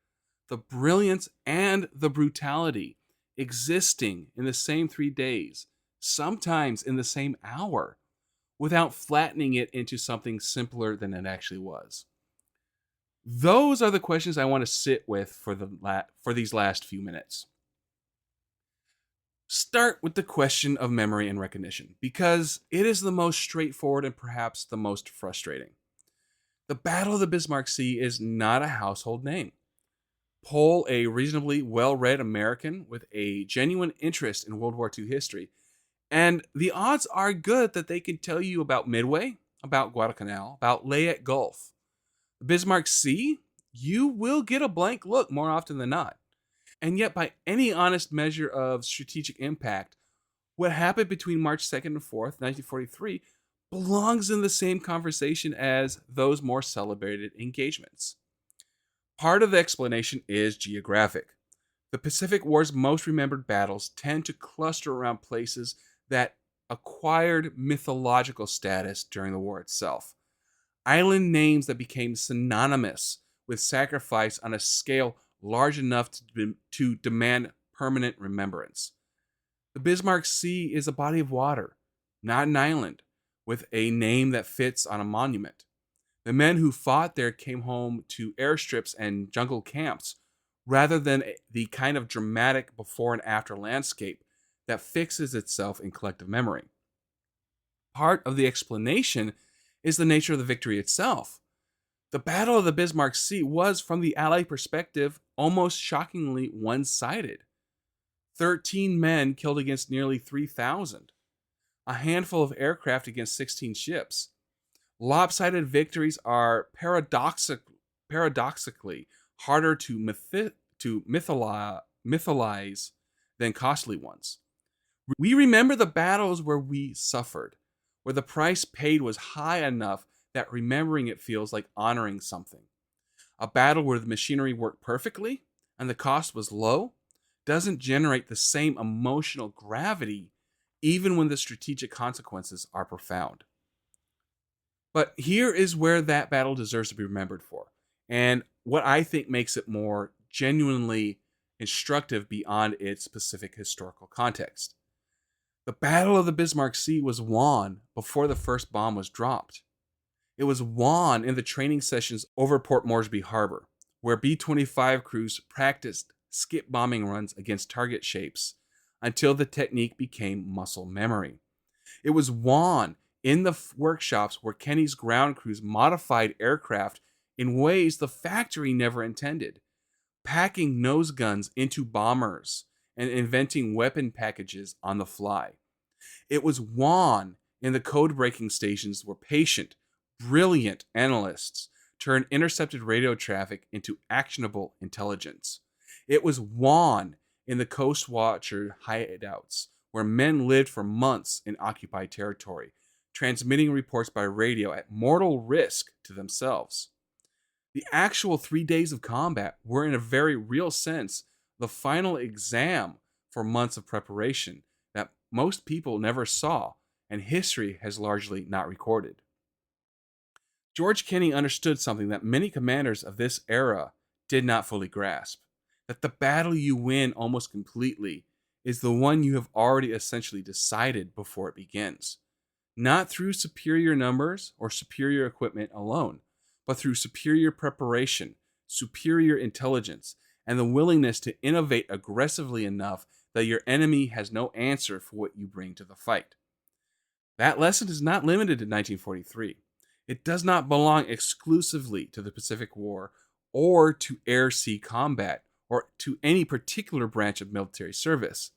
The brilliance and the brutality existing in the same 3 days, sometimes in the same hour, without flattening it into something simpler than it actually was. Those are the questions I want to sit with for these last few minutes. Start with the question of memory and recognition, because it is the most straightforward and perhaps the most frustrating. The Battle of the Bismarck Sea is not a household name. Poll a reasonably well read American with a genuine interest in World War II history, and the odds are good that they can tell you about Midway, about Guadalcanal, about Leyte Gulf. The Bismarck Sea, you will get a blank look more often than not. And yet, by any honest measure of strategic impact, what happened between March 2nd and 4th, 1943, belongs in the same conversation as those more celebrated engagements. Part of the explanation is geographic. The Pacific War's most remembered battles tend to cluster around places that acquired mythological status during the war itself. Island names that became synonymous with sacrifice on a scale large enough to demand permanent remembrance. The Bismarck Sea is a body of water, not an island, with a name that fits on a monument. The men who fought there came home to airstrips and jungle camps rather than the kind of dramatic before and after landscape that fixes itself in collective memory. Part of the explanation is the nature of the victory itself. The Battle of the Bismarck Sea was, from the Allied perspective, almost shockingly one-sided. 13 men killed against nearly 3,000. A handful of aircraft against 16 ships. Lopsided victories are paradoxically harder to mythologize than costly ones. We remember the battles where we suffered, where the price paid was high enough that remembering it feels like honoring something. A battle where the machinery worked perfectly and the cost was low doesn't generate the same emotional gravity, even when the strategic consequences are profound. But here is where that battle deserves to be remembered for, and what I think makes it more genuinely instructive beyond its specific historical context. The Battle of the Bismarck Sea was won before the first bomb was dropped. It was won in the training sessions over Port Moresby Harbor, where B-25 crews practiced skip bombing runs against target shapes until the technique became muscle memory. It was won in the workshops where Kenny's ground crews modified aircraft in ways the factory never intended, packing nose guns into bombers and inventing weapon packages on the fly. It was won in the code-breaking stations where patient, brilliant analysts turned intercepted radio traffic into actionable intelligence. It was won in the Coast Watcher hideouts where men lived for months in occupied territory, transmitting reports by radio at mortal risk to themselves. The actual 3 days of combat were, in a very real sense, the final exam for months of preparation that most people never saw and history has largely not recorded. George Kenny understood something that many commanders of this era did not fully grasp, that the battle you win almost completely is the one you have already essentially decided before it begins, not through superior numbers or superior equipment alone, but through superior preparation, superior intelligence, and the willingness to innovate aggressively enough that your enemy has no answer for what you bring to the fight. That lesson is not limited to 1943. It does not belong exclusively to the Pacific War or to air-sea combat or to any particular branch of military service.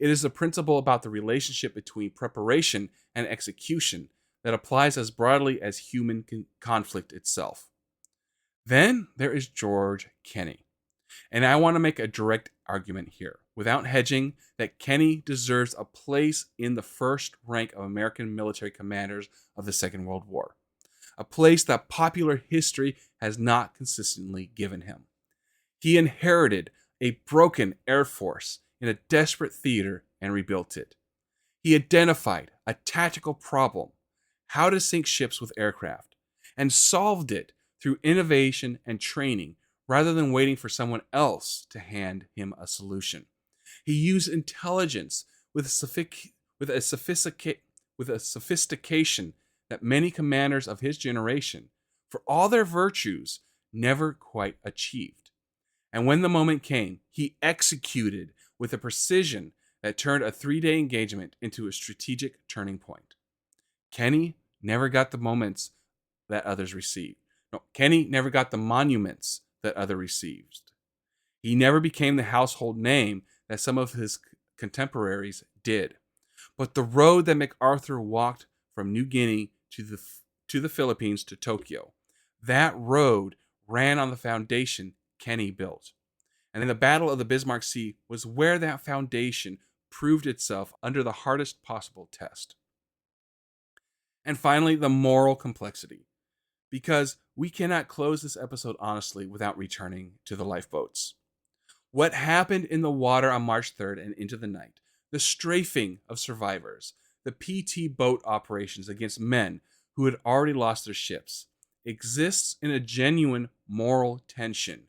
It is a principle about the relationship between preparation and execution that applies as broadly as human conflict itself. Then there is George Kenny. And I want to make a direct argument here, without hedging, that Kenny deserves a place in the first rank of American military commanders of the Second World War, a place that popular history has not consistently given him. He inherited a broken Air Force in a desperate theater and rebuilt it. He identified a tactical problem, how to sink ships with aircraft, and solved it through innovation and training rather than waiting for someone else to hand him a solution. He used intelligence with with a, with a sophistication that many commanders of his generation, for all their virtues, never quite achieved. And when the moment came, he executed with a precision that turned a 3-day engagement into a strategic turning point. Kenny never got the moments that others received. No, Kenny never got the monuments that others received. He never became the household name that some of his contemporaries did. But the road that MacArthur walked from New Guinea to the Philippines to Tokyo, that road ran on the foundation Kenny built. And then the Battle of the Bismarck Sea was where that foundation proved itself under the hardest possible test. And finally, the moral complexity. Because we cannot close this episode honestly without returning to the lifeboats. What happened in the water on March 3rd and into the night, the strafing of survivors, the PT boat operations against men who had already lost their ships, exists in a genuine moral tension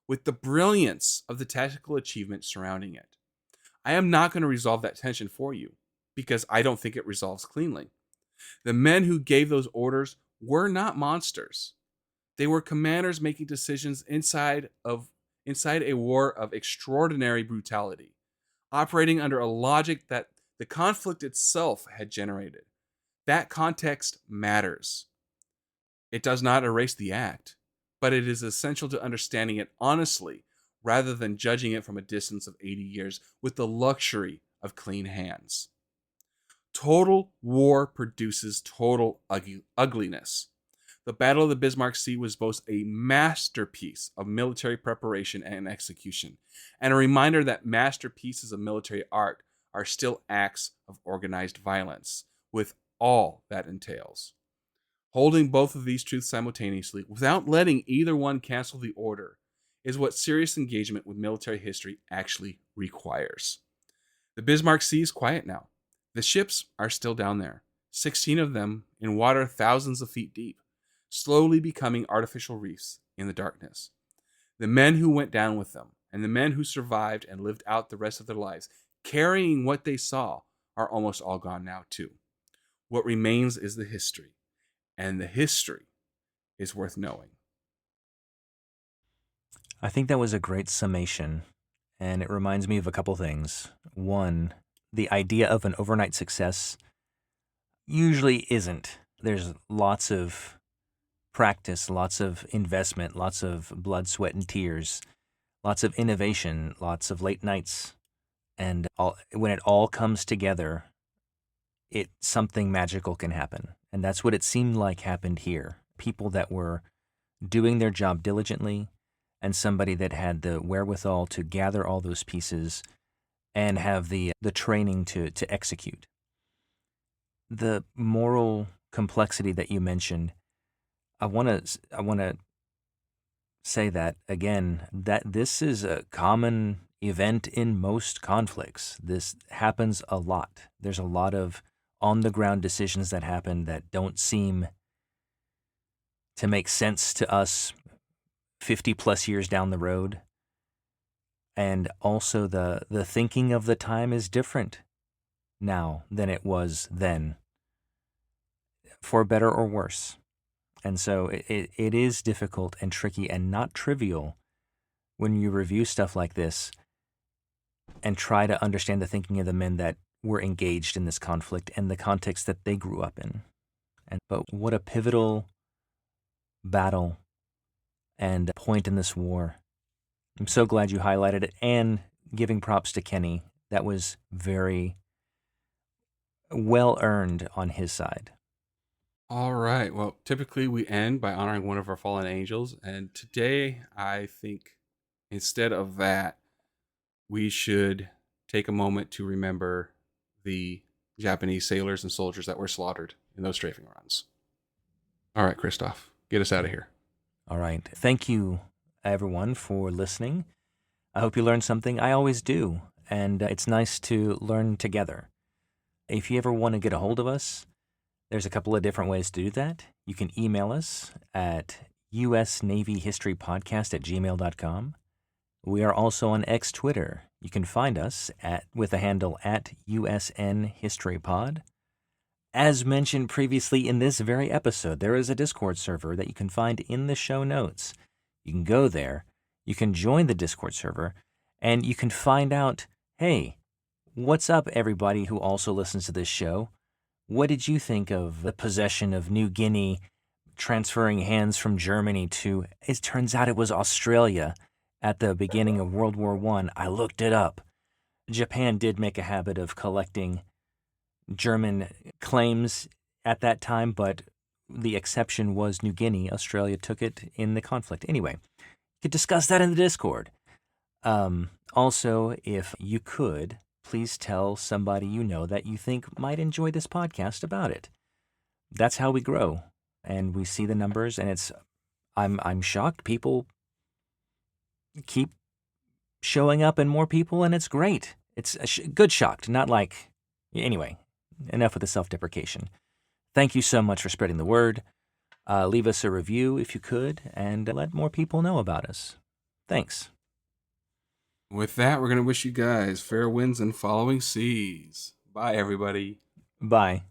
with the brilliance of the tactical achievement surrounding it. I am not going to resolve that tension for you because I don't think it resolves cleanly. The men who gave those orders were not monsters. They were commanders making decisions inside a war of extraordinary brutality, operating under a logic that the conflict itself had generated. That context matters. It does not erase the act, but it is essential to understanding it honestly rather than judging it from a distance of 80 years with the luxury of clean hands. Total war produces total ugliness. The Battle of the Bismarck Sea was both a masterpiece of military preparation and execution, and a reminder that masterpieces of military art are still acts of organized violence, with all that entails. Holding both of these truths simultaneously, without letting either one cancel the order, is what serious engagement with military history actually requires. The Bismarck Sea is quiet now. The ships are still down there, 16 of them in water thousands of feet deep, slowly becoming artificial reefs in the darkness. The men who went down with them, and the men who survived and lived out the rest of their lives, carrying what they saw, are almost all gone now too. What remains is the history, and the history is worth knowing. I think that was a great summation, and it reminds me of a couple things. One, the idea of an overnight success usually isn't. There's lots of practice, lots of investment, lots of blood, sweat, and tears, lots of innovation, lots of late nights. And when it all comes together, something magical can happen. And that's what it seemed like happened here. People that were doing their job diligently, and somebody that had the wherewithal to gather all those pieces and have the training to execute. The moral complexity that you mentioned, I want to say that again, that this is a common event in most conflicts. This happens a lot. There's a lot of on-the-ground decisions that happen that don't seem to make sense to us 50 plus years down the road. And also the thinking of the time is different now than it was then, for better or worse. And so it is difficult and tricky and not trivial when you review stuff like this and try to understand the thinking of the men that were engaged in this conflict and the context that they grew up in. But what a pivotal battle and point in this war. I'm so glad you highlighted it, and giving props to Kenny. That was very well earned on his side. All right. Well, typically we end by honoring one of our fallen angels. And today, I think instead of that, we should take a moment to remember the Japanese sailors and soldiers that were slaughtered in those strafing runs. All right, Christoph, get us out of here. All right. Thank you, everyone, for listening. I hope you learned something. I always do. And it's nice to learn together. If you ever want to get a hold of us, there's a couple of different ways to do that. You can email us at usnavyhistorypodcast@gmail.com. We are also on X Twitter. You can find us with the handle at USNHistoryPod. As mentioned previously in this very episode, there is a Discord server that you can find in the show notes. You can go there, you can join the Discord server, and you can find out, hey, what's up, everybody who also listens to this show? What did you think of the possession of New Guinea transferring hands from Germany to, it turns out it was Australia at the beginning of World War I. I looked it up. Japan did make a habit of collecting German claims at that time, but the exception was New Guinea. Australia took it in the conflict. Anyway, you could discuss that in the Discord. Also, if you could, please tell somebody you know that you think might enjoy this podcast about it. That's how we grow, and we see the numbers, and I'm shocked. People keep showing up, and more people, and it's great. It's a good shocked, not like anyway. Enough with the self-deprecation. Thank you so much for spreading the word. Leave us a review if you could, and let more people know about us. Thanks. With that, we're going to wish you guys fair winds and following seas. Bye, everybody. Bye.